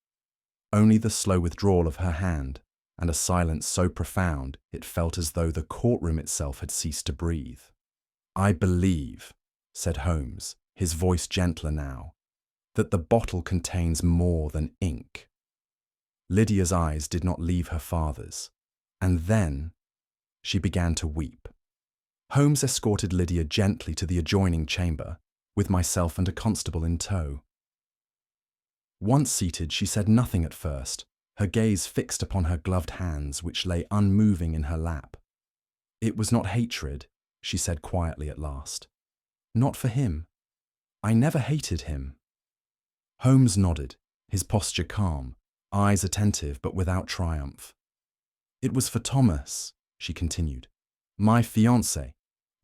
Only the slow withdrawal of her hand, and a silence so profound it felt as though the courtroom itself had ceased to breathe. "I believe," said Holmes, his voice gentler now, "that the bottle contains more than ink." Lydia's eyes did not leave her father's, and then she began to weep. Holmes escorted Lydia gently to the adjoining chamber, with myself and a constable in tow. Once seated, she said nothing at first, her gaze fixed upon her gloved hands which lay unmoving in her lap. "It was not hatred," she said quietly at last. "Not for him. I never hated him." Holmes nodded, his posture calm, eyes attentive but without triumph. "It was for Thomas," she continued, "my fiancé.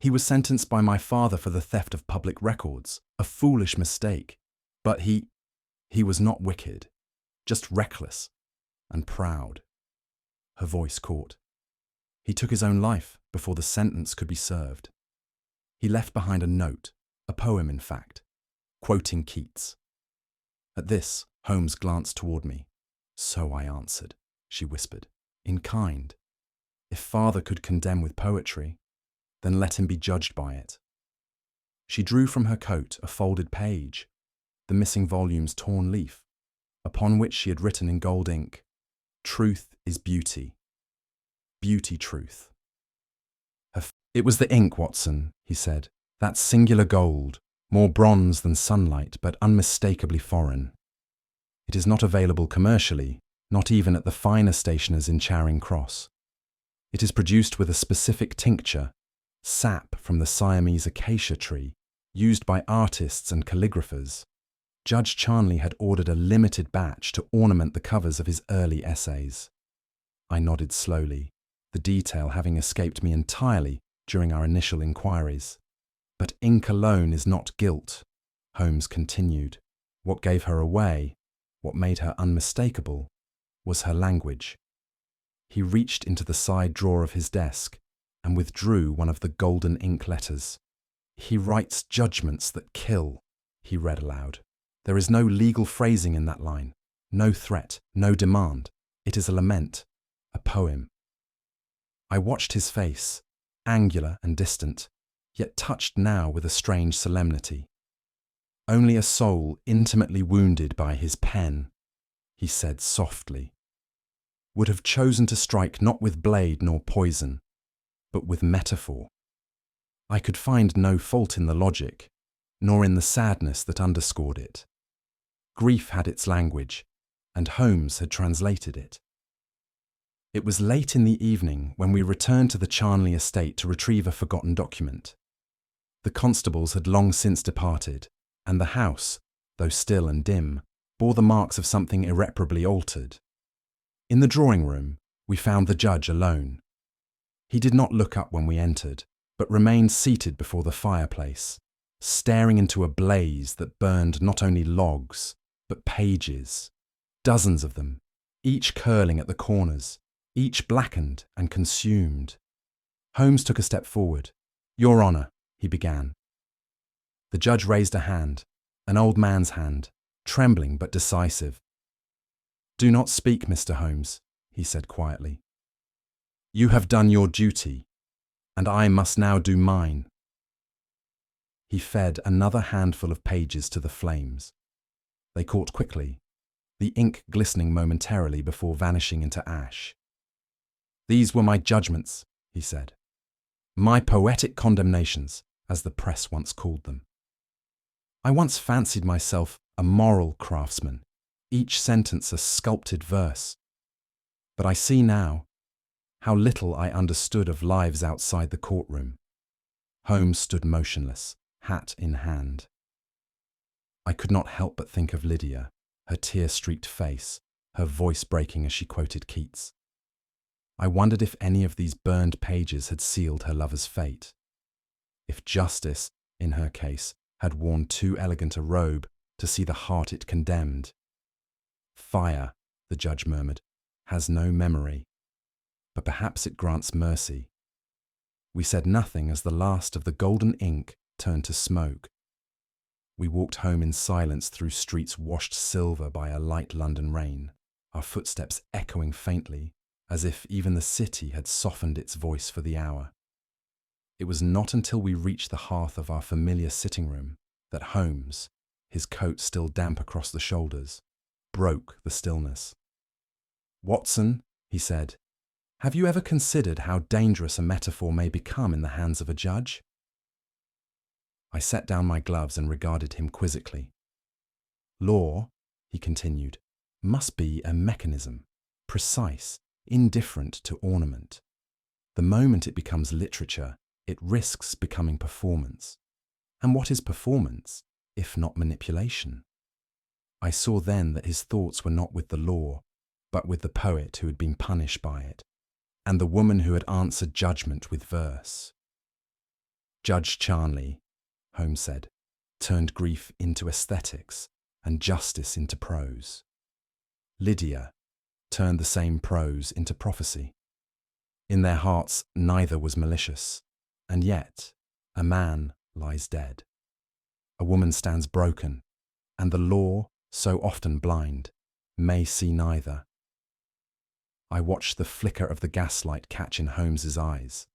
He was sentenced by my father for the theft of public records, a foolish mistake. But he was not wicked, just reckless and proud. her voice caught. He took his own life before the sentence could be served. He left behind a note, a poem in fact, quoting Keats. At this, Holmes glanced toward me. So I answered, she whispered, in kind. If father could condemn with poetry, then let him be judged by it. She drew from her coat a folded page, the missing volume's torn leaf, upon which she had written in gold ink, "Truth is beauty. Beauty truth." It was the ink, Watson, he said, that singular gold, more bronze than sunlight, but unmistakably foreign. It is not available commercially, not even at the finer stationers in Charing Cross. It is produced with a specific tincture, sap from the Siamese acacia tree, used by artists and calligraphers. Judge Charnley had ordered a limited batch to ornament the covers of his early essays. I nodded slowly, the detail having escaped me entirely during our initial inquiries. But ink alone is not guilt, Holmes continued. What gave her away, what made her unmistakable, was her language. He reached into the side drawer of his desk and withdrew one of the golden ink letters. "He writes judgments that kill," he read aloud. "There is no legal phrasing in that line, no threat, no demand. It is a lament, a poem." I watched his face, angular and distant, yet touched now with a strange solemnity. "Only a soul intimately wounded by his pen," he said softly, "would have chosen to strike not with blade nor poison, but with metaphor." I could find no fault in the logic, nor in the sadness that underscored it. Grief had its language, and Holmes had translated it. It was late in the evening when we returned to the Charnley estate to retrieve a forgotten document. The constables had long since departed, and the house, though still and dim, bore the marks of something irreparably altered. In the drawing room, we found the judge alone. He did not look up when we entered, but remained seated before the fireplace, staring into a blaze that burned not only logs, but pages, dozens of them, each curling at the corners, each blackened and consumed. Holmes took a step forward. "Your Honour," he began. The judge raised a hand, an old man's hand, trembling but decisive. "Do not speak, Mr. Holmes," he said quietly. "You have done your duty, and I must now do mine." He fed another handful of pages to the flames. They caught quickly, the ink glistening momentarily before vanishing into ash. "These were my judgments," he said. "My poetic condemnations, as the press once called them. I once fancied myself a moral craftsman, each sentence a sculpted verse. But I see now how little I understood of lives outside the courtroom." Holmes stood motionless, hat in hand. I could not help but think of Lydia, her tear-streaked face, her voice breaking as she quoted Keats. I wondered if any of these burned pages had sealed her lover's fate. If justice, in her case, had worn too elegant a robe to see the heart it condemned. "Fire," the judge murmured, "has no memory, but perhaps it grants mercy." We said nothing as the last of the golden ink turned to smoke. We walked home in silence through streets washed silver by a light London rain, our footsteps echoing faintly, as if even the city had softened its voice for the hour. It was not until we reached the hearth of our familiar sitting room that Holmes, his coat still damp across the shoulders, broke the stillness. "Watson," he said, "have you ever considered how dangerous a metaphor may become in the hands of a judge?" I set down my gloves and regarded him quizzically. "Law," he continued, "must be a mechanism, precise, indifferent to ornament. The moment it becomes literature, it risks becoming performance. And what is performance, if not manipulation?" I saw then that his thoughts were not with the law, but with the poet who had been punished by it, and the woman who had answered judgment with verse. Judge Charnley, Holmes said, turned grief into aesthetics and justice into prose. Lydia turned the same prose into prophecy. In their hearts neither was malicious, and yet a man lies dead. A woman stands broken, and the law, so often blind, may see neither. I watched the flicker of the gaslight catch in Holmes's eyes.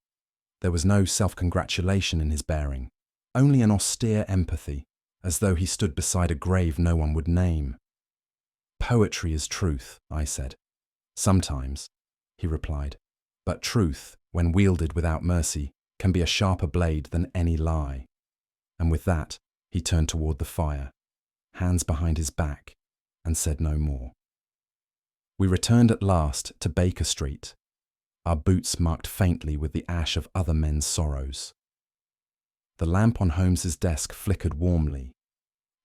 There was no self-congratulation in his bearing, only an austere empathy, as though he stood beside a grave no one would name. "Poetry is truth," I said. "Sometimes," he replied, "but truth, when wielded without mercy, can be a sharper blade than any lie." And with that, he turned toward the fire, hands behind his back, and said no more. We returned at last to Baker Street, our boots marked faintly with the ash of other men's sorrows. The lamp on Holmes's desk flickered warmly,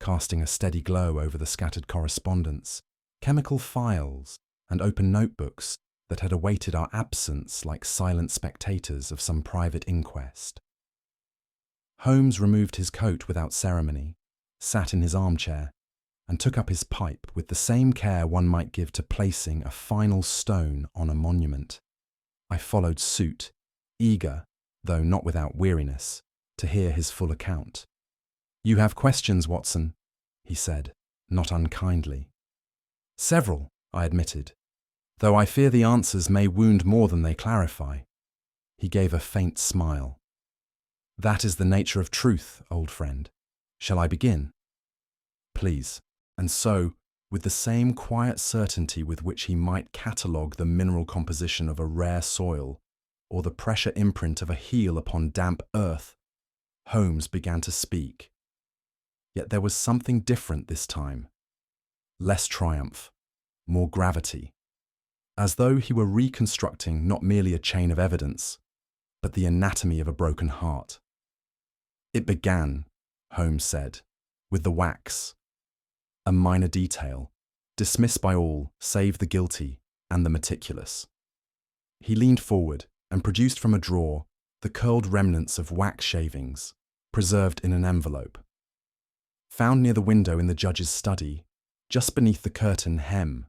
casting a steady glow over the scattered correspondence, chemical files, and open notebooks that had awaited our absence like silent spectators of some private inquest. Holmes removed his coat without ceremony, sat in his armchair, and took up his pipe with the same care one might give to placing a final stone on a monument. I followed suit, eager, though not without weariness, to hear his full account. "You have questions, Watson," he said, not unkindly. "Several," I admitted, "though I fear the answers may wound more than they clarify." He gave a faint smile. "That is the nature of truth, old friend. Shall I begin?" "Please." And so, with the same quiet certainty with which he might catalogue the mineral composition of a rare soil, or the pressure imprint of a heel upon damp earth, Holmes began to speak. Yet there was something different this time. Less triumph, more gravity, as though he were reconstructing not merely a chain of evidence, but the anatomy of a broken heart. "It began," Holmes said, "with the wax. A minor detail, dismissed by all save the guilty and the meticulous." He leaned forward and produced from a drawer the curled remnants of wax shavings, preserved in an envelope. Found near the window in the judge's study, just beneath the curtain hem.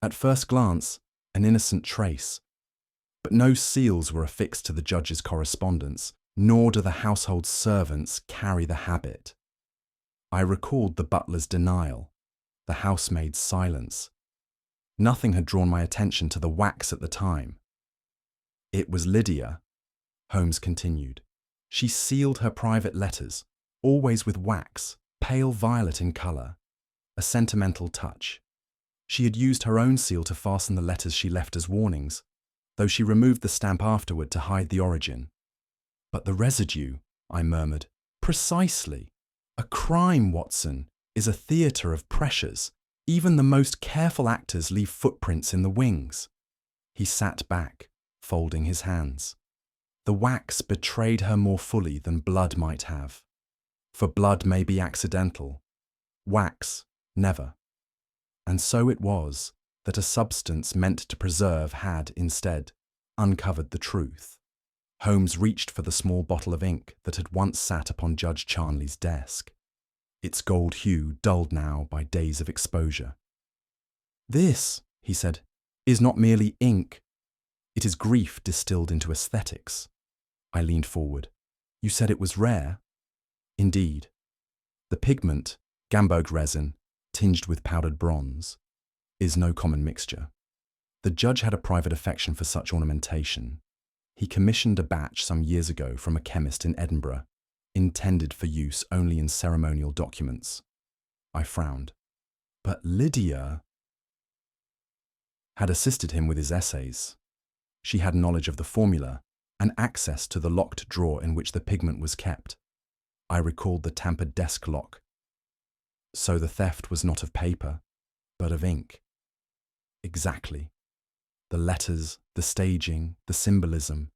At first glance, an innocent trace. But no seals were affixed to the judge's correspondence, nor do the household servants carry the habit. I recalled the butler's denial, the housemaid's silence. Nothing had drawn my attention to the wax at the time. "It was Lydia," Holmes continued. "She sealed her private letters, always with wax, pale violet in colour, a sentimental touch. She had used her own seal to fasten the letters she left as warnings, though she removed the stamp afterward to hide the origin." "But the residue," I murmured. "Precisely. A crime, Watson, is a theatre of pressures. Even the most careful actors leave footprints in the wings." He sat back, folding his hands. "The wax betrayed her more fully than blood might have. For blood may be accidental. Wax, never. And so it was that a substance meant to preserve had, instead, uncovered the truth." Holmes reached for the small bottle of ink that had once sat upon Judge Charnley's desk, its gold hue dulled now by days of exposure. "This," he said, "is not merely ink. It is grief distilled into aesthetics." I leaned forward. "You said it was rare?" "Indeed. The pigment, Gamboge resin, tinged with powdered bronze, is no common mixture. The judge had a private affection for such ornamentation. He commissioned a batch some years ago from a chemist in Edinburgh, intended for use only in ceremonial documents." I frowned. "But Lydia had assisted him with his essays. She had knowledge of the formula and access to the locked drawer in which the pigment was kept." I recalled the tampered desk lock. "So the theft was not of paper, but of ink." "Exactly. The letters, the staging, the symbolism.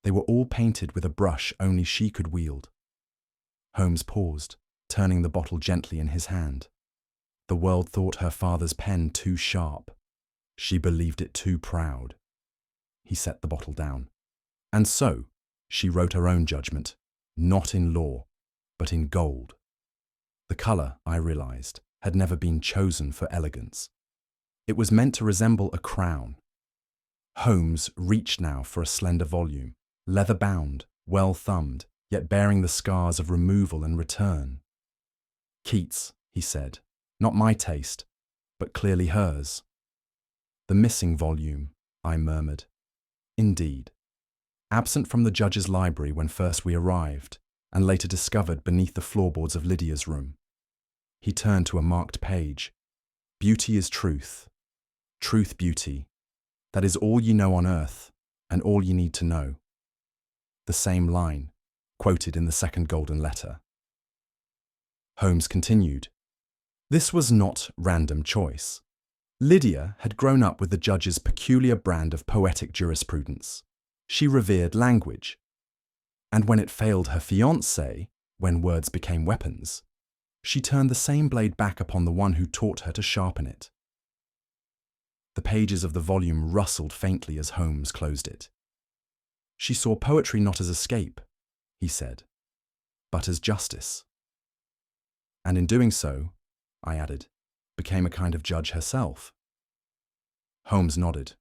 They were all painted with a brush only she could wield." Holmes paused, turning the bottle gently in his hand. "The world thought her father's pen too sharp. She believed it too proud." He set the bottle down. "And so, she wrote her own judgment, not in law, but in gold." The colour, I realised, had never been chosen for elegance. It was meant to resemble a crown. Holmes reached now for a slender volume, leather-bound, well-thumbed, yet bearing the scars of removal and return. Keats, he said, not my taste, but clearly hers. The missing volume, I murmured. Indeed. Absent from the judge's library when first we arrived, and later discovered beneath the floorboards of Lydia's room. He turned to a marked page. Beauty is truth. Truth beauty. That is all you know on earth, and all you need to know. The same line, quoted in the second golden letter. Holmes continued. This was not random choice. Lydia had grown up with the judge's peculiar brand of poetic jurisprudence. She revered language. And when it failed her fiancé, when words became weapons, she turned the same blade back upon the one who taught her to sharpen it. The pages of the volume rustled faintly as Holmes closed it. She saw poetry not as escape, he said, but as justice. And in doing so, I added, became a kind of judge herself. Holmes nodded,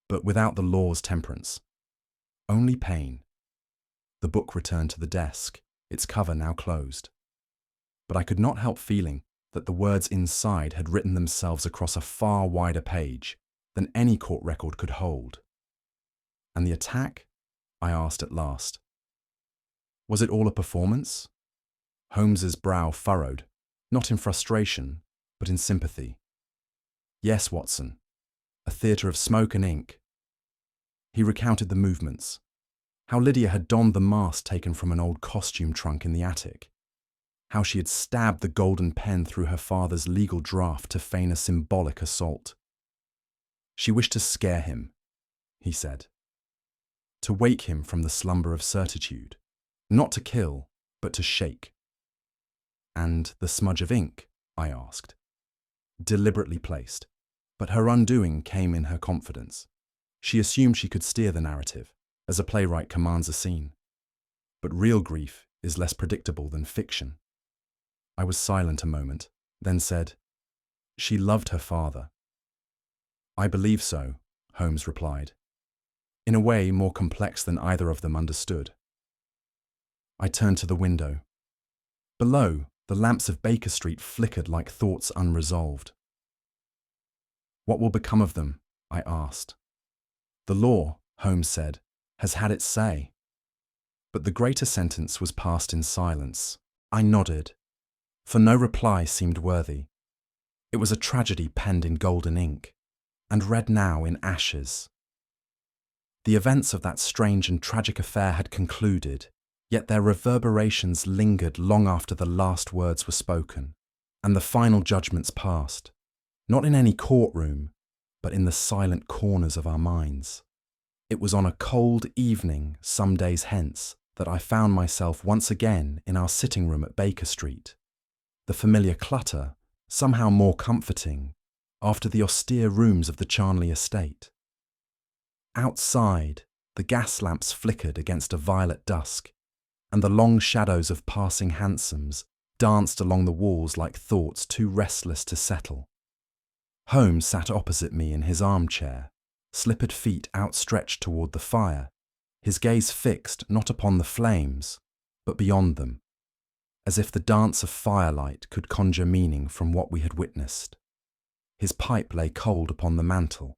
but without the law's temperance. Only pain. The book returned to the desk, its cover now closed. But I could not help feeling that the words inside had written themselves across a far wider page than any court record could hold. And the attack? I asked at last. Was it all a performance? Holmes's brow furrowed, not in frustration, but in sympathy. Yes, Watson, a theatre of smoke and ink. He recounted the movements, how Lydia had donned the mask taken from an old costume trunk in the attic, how she had stabbed the golden pen through her father's legal draft to feign a symbolic assault. She wished to scare him, he said, to wake him from the slumber of certitude, not to kill, but to shake. And the smudge of ink, I asked. Deliberately placed, but her undoing came in her confidence. She assumed she could steer the narrative, as a playwright commands a scene. But real grief is less predictable than fiction. I was silent a moment, then said, she loved her father. I believe so, Holmes replied, in a way more complex than either of them understood. I turned to the window. Below, the lamps of Baker Street flickered like thoughts unresolved. What will become of them? I asked. The law, Holmes said, has had its say. But the greater sentence was passed in silence. I nodded, for no reply seemed worthy. It was a tragedy penned in golden ink, and read now in ashes. The events of that strange and tragic affair had concluded, yet their reverberations lingered long after the last words were spoken, and the final judgments passed, not in any courtroom, but in the silent corners of our minds. It was on a cold evening some days hence that I found myself once again in our sitting room at Baker Street, the familiar clutter somehow more comforting after the austere rooms of the Charnley estate. Outside, the gas lamps flickered against a violet dusk, and the long shadows of passing hansoms danced along the walls like thoughts too restless to settle. Holmes sat opposite me in his armchair, slippered feet outstretched toward the fire, his gaze fixed not upon the flames, but beyond them, as if the dance of firelight could conjure meaning from what we had witnessed. His pipe lay cold upon the mantel,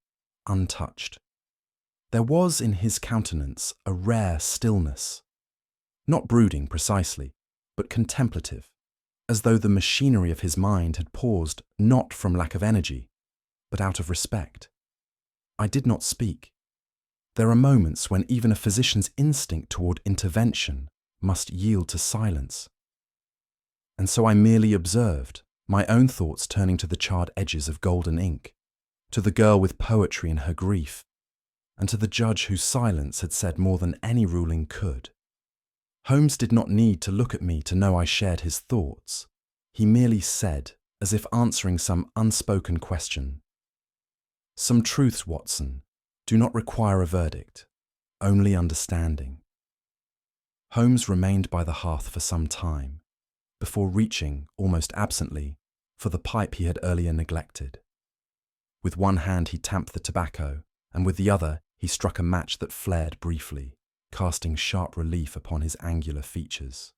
untouched. There was in his countenance a rare stillness, not brooding precisely, but contemplative, as though the machinery of his mind had paused not from lack of energy, but out of respect. I did not speak. There are moments when even a physician's instinct toward intervention must yield to silence. And so I merely observed, my own thoughts turning to the charred edges of golden ink, to the girl with poetry in her grief, and to the judge whose silence had said more than any ruling could. Holmes did not need to look at me to know I shared his thoughts. He merely said, as if answering some unspoken question, "Some truths, Watson, do not require a verdict, only understanding." Holmes remained by the hearth for some time, before reaching, almost absently, for the pipe he had earlier neglected. With one hand he tamped the tobacco, and with the other he struck a match that flared briefly, casting sharp relief upon his angular features.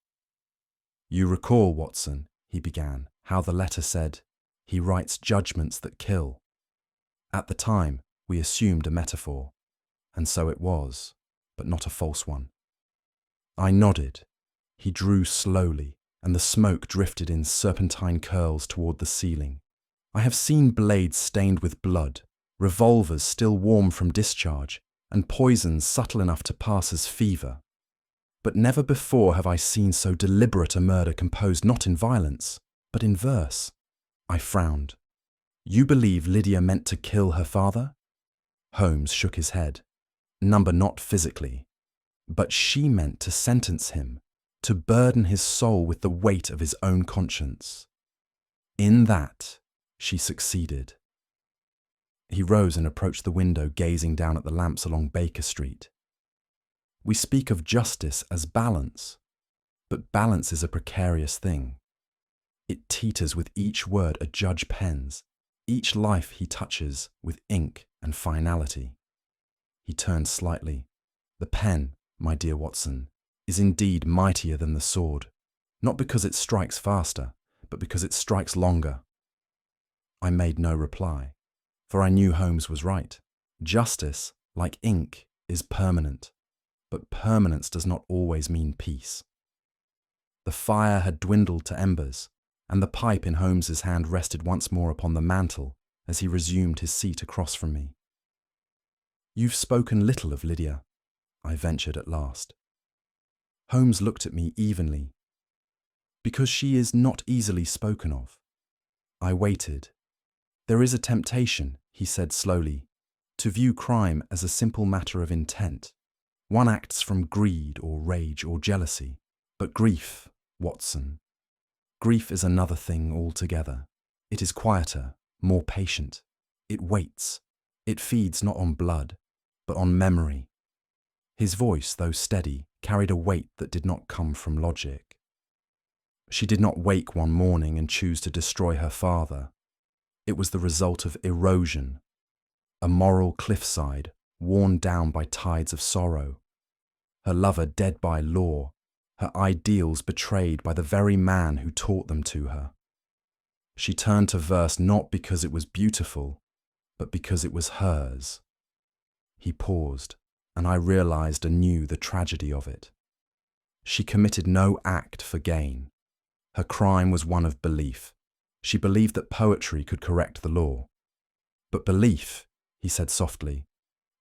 "You recall, Watson," he began, "how the letter said, 'He writes judgments that kill.' At the time, we assumed a metaphor, and so it was, but not a false one." I nodded. He drew slowly, and the smoke drifted in serpentine curls toward the ceiling. I have seen blades stained with blood, revolvers still warm from discharge, and poisons subtle enough to pass as fever. But never before have I seen so deliberate a murder composed not in violence, but in verse. I frowned. "You believe Lydia meant to kill her father?" Holmes shook his head. "Number not physically. But she meant to sentence him, to burden his soul with the weight of his own conscience. In that, she succeeded." He rose and approached the window, gazing down at the lamps along Baker Street. "We speak of justice as balance, but balance is a precarious thing. It teeters with each word a judge pens, each life he touches with ink and finality." He turned slightly. "The pen, my dear Watson, is indeed mightier than the sword, not because it strikes faster, but because it strikes longer." I made no reply, for I knew Holmes was right. Justice, like ink, is permanent, but permanence does not always mean peace. The fire had dwindled to embers, and the pipe in Holmes's hand rested once more upon the mantel as he resumed his seat across from me. "You've spoken little of Lydia," I ventured at last. Holmes looked at me evenly. "Because she is not easily spoken of." I waited. "There is a temptation," he said slowly, "to view crime as a simple matter of intent. One acts from greed or rage or jealousy. But grief, Watson, grief is another thing altogether. It is quieter, more patient. It waits. It feeds not on blood, but on memory." His voice, though steady, carried a weight that did not come from logic. "She did not wake one morning and choose to destroy her father. It was the result of erosion, a moral cliffside worn down by tides of sorrow. Her lover dead by law, her ideals betrayed by the very man who taught them to her. She turned to verse not because it was beautiful, but because it was hers." He paused, and I realized anew the tragedy of it. She committed no act for gain. Her crime was one of belief. She believed that poetry could correct the law. "But belief," he said softly,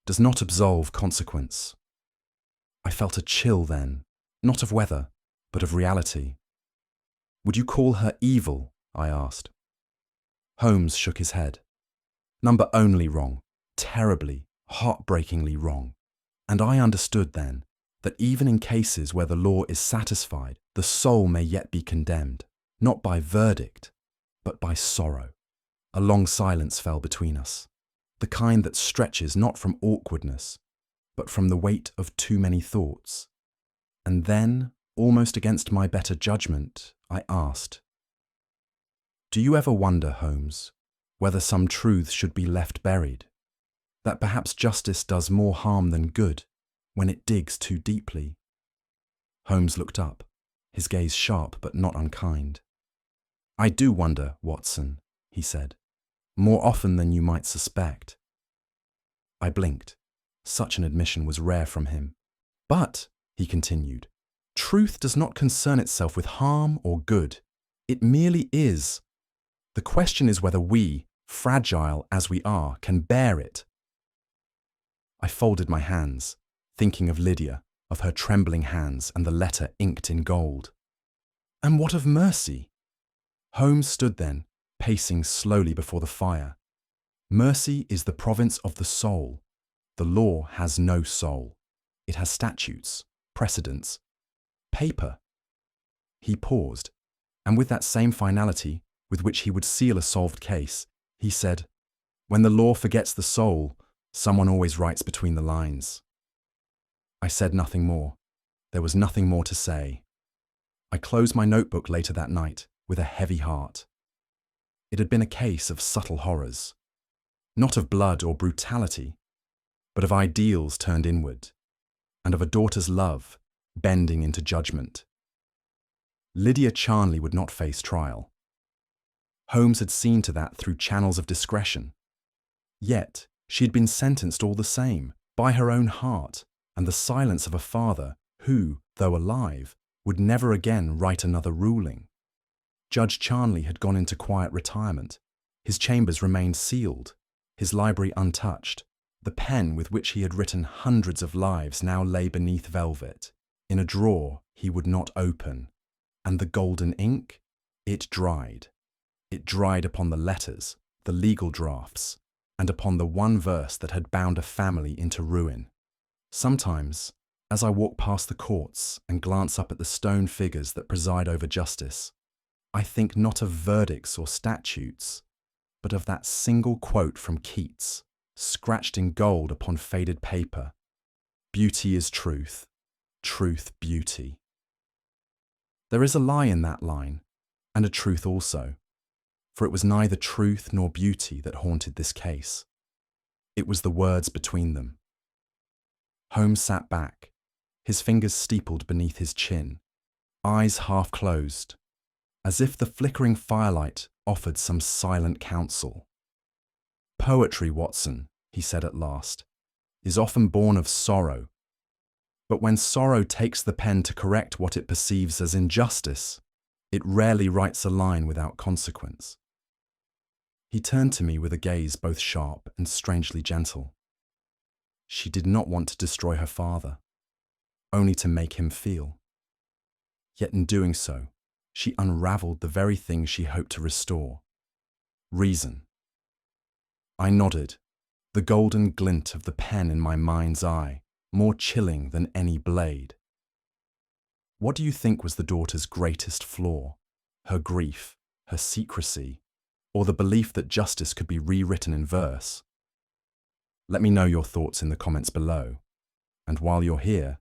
"does not absolve consequence." I felt a chill then, not of weather, but of reality. "Would you call her evil?" I asked. Holmes shook his head. "Number only wrong, terribly, heartbreakingly wrong." And I understood then that even in cases where the law is satisfied, the soul may yet be condemned, not by verdict, but by sorrow. A long silence fell between us, the kind that stretches not from awkwardness, but from the weight of too many thoughts. And then, almost against my better judgment, I asked, "Do you ever wonder, Holmes, whether some truths should be left buried? That perhaps justice does more harm than good when it digs too deeply?" Holmes looked up, his gaze sharp but not unkind. "I do wonder, Watson," he said, "more often than you might suspect." I blinked. Such an admission was rare from him. "But," he continued, "truth does not concern itself with harm or good. It merely is. The question is whether we, fragile as we are, can bear it." I folded my hands, thinking of Lydia, of her trembling hands and the letter inked in gold. "And what of mercy?" Holmes stood then, pacing slowly before the fire. "Mercy is the province of the soul. The law has no soul. It has statutes, precedents, paper." He paused, and with that same finality with which he would seal a solved case, he said, "When the law forgets the soul, someone always writes between the lines." I said nothing more. There was nothing more to say. I closed my notebook later that night with a heavy heart. It had been a case of subtle horrors. Not of blood or brutality, but of ideals turned inward, and of a daughter's love bending into judgment. Lydia Charnley would not face trial. Holmes had seen to that through channels of discretion. Yet, she had been sentenced all the same, by her own heart, and the silence of a father who, though alive, would never again write another ruling. Judge Charnley had gone into quiet retirement. His chambers remained sealed, his library untouched. The pen with which he had written hundreds of lives now lay beneath velvet, in a drawer he would not open. And the golden ink? It dried. It dried upon the letters, the legal drafts, and upon the one verse that had bound a family into ruin. Sometimes, as I walk past the courts and glance up at the stone figures that preside over justice, I think not of verdicts or statutes, but of that single quote from Keats, scratched in gold upon faded paper: "Beauty is truth, truth beauty." There is a lie in that line, and a truth also, for it was neither truth nor beauty that haunted this case. It was the words between them. Holmes sat back, his fingers steepled beneath his chin, eyes half closed, as if the flickering firelight offered some silent counsel. "Poetry, Watson," he said at last, "is often born of sorrow. But when sorrow takes the pen to correct what it perceives as injustice, it rarely writes a line without consequence." He turned to me with a gaze both sharp and strangely gentle. She did not want to destroy her father, only to make him feel. Yet in doing so, she unravelled the very thing she hoped to restore: reason. I nodded, the golden glint of the pen in my mind's eye more chilling than any blade. "What do you think was the daughter's greatest flaw? Her grief, her secrecy, or the belief that justice could be rewritten in verse?" Let me know your thoughts in the comments below. And while you're here,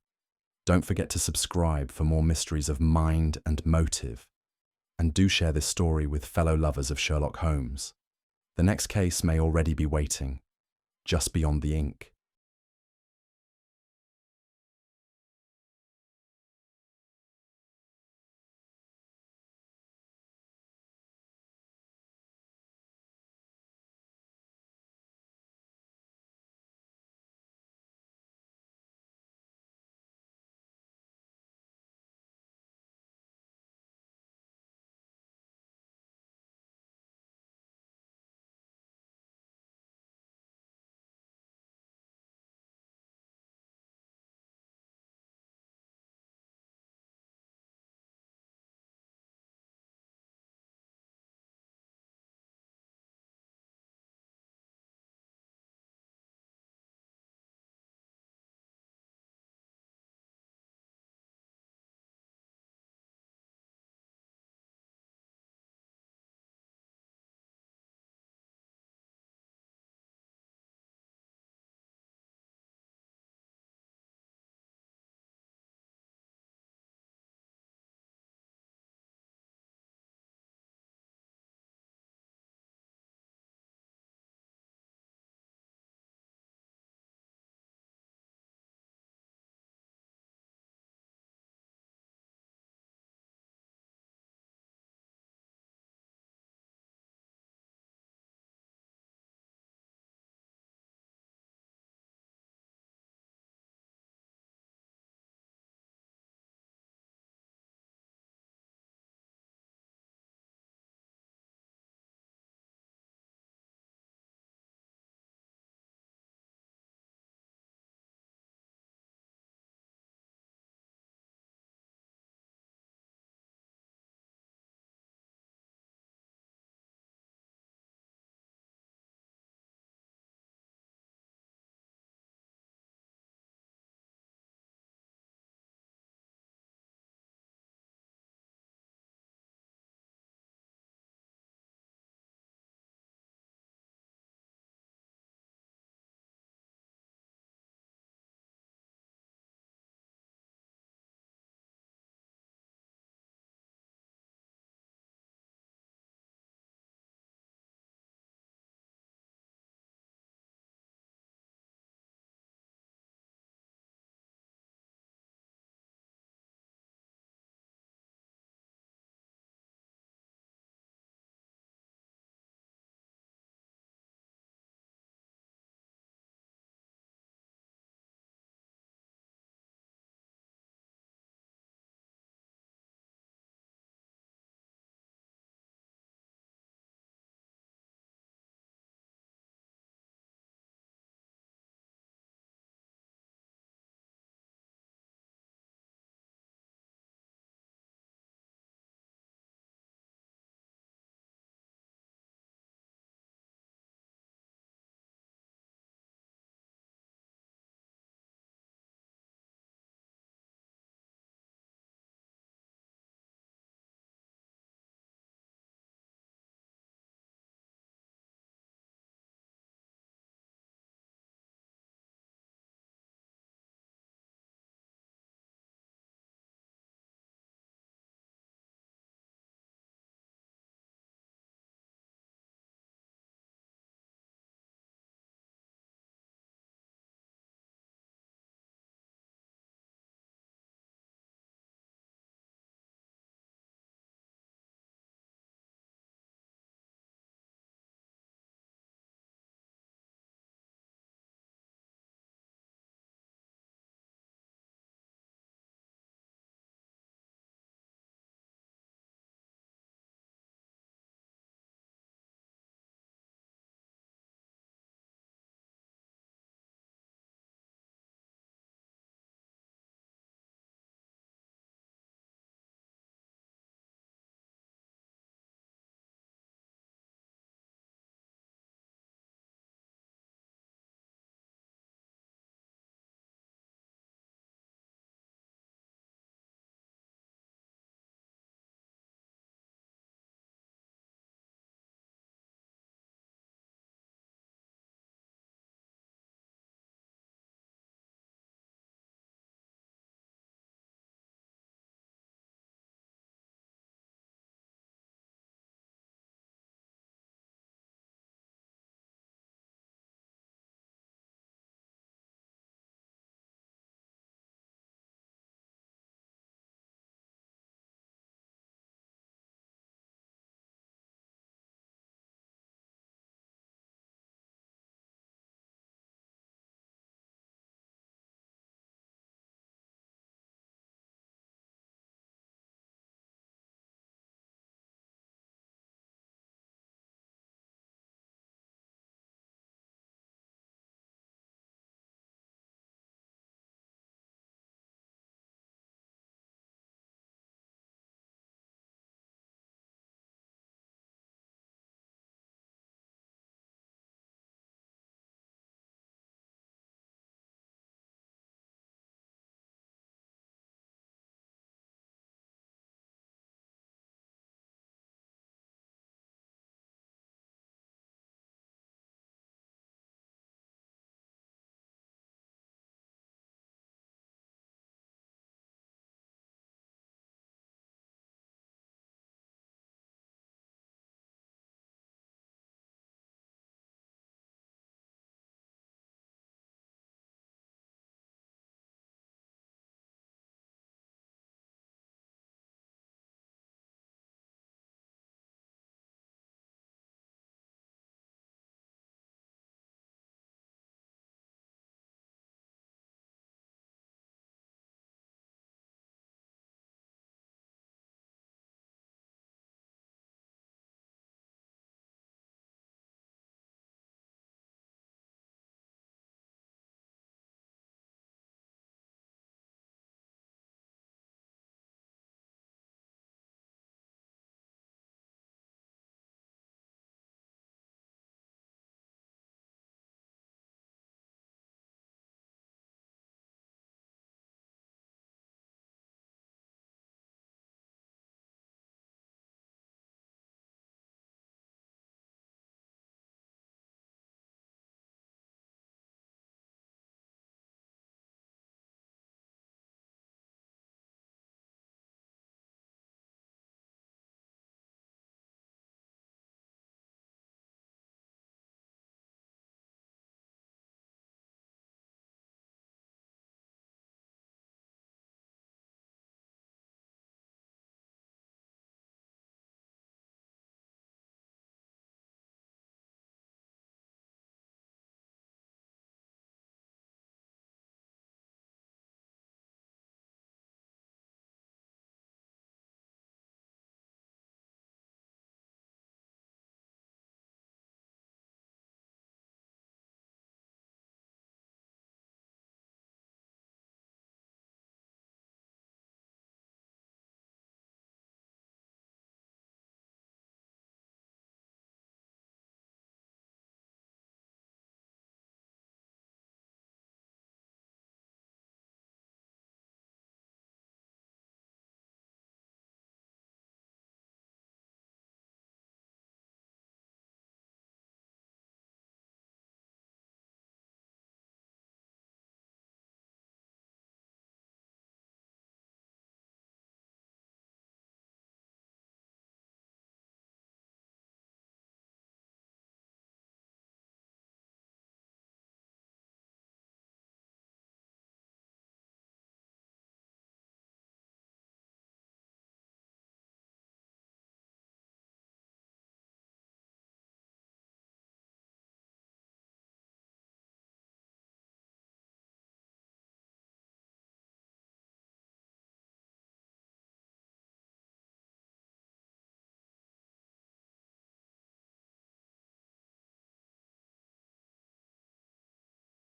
don't forget to subscribe for more mysteries of mind and motive. And do share this story with fellow lovers of Sherlock Holmes. The next case may already be waiting, just beyond the ink.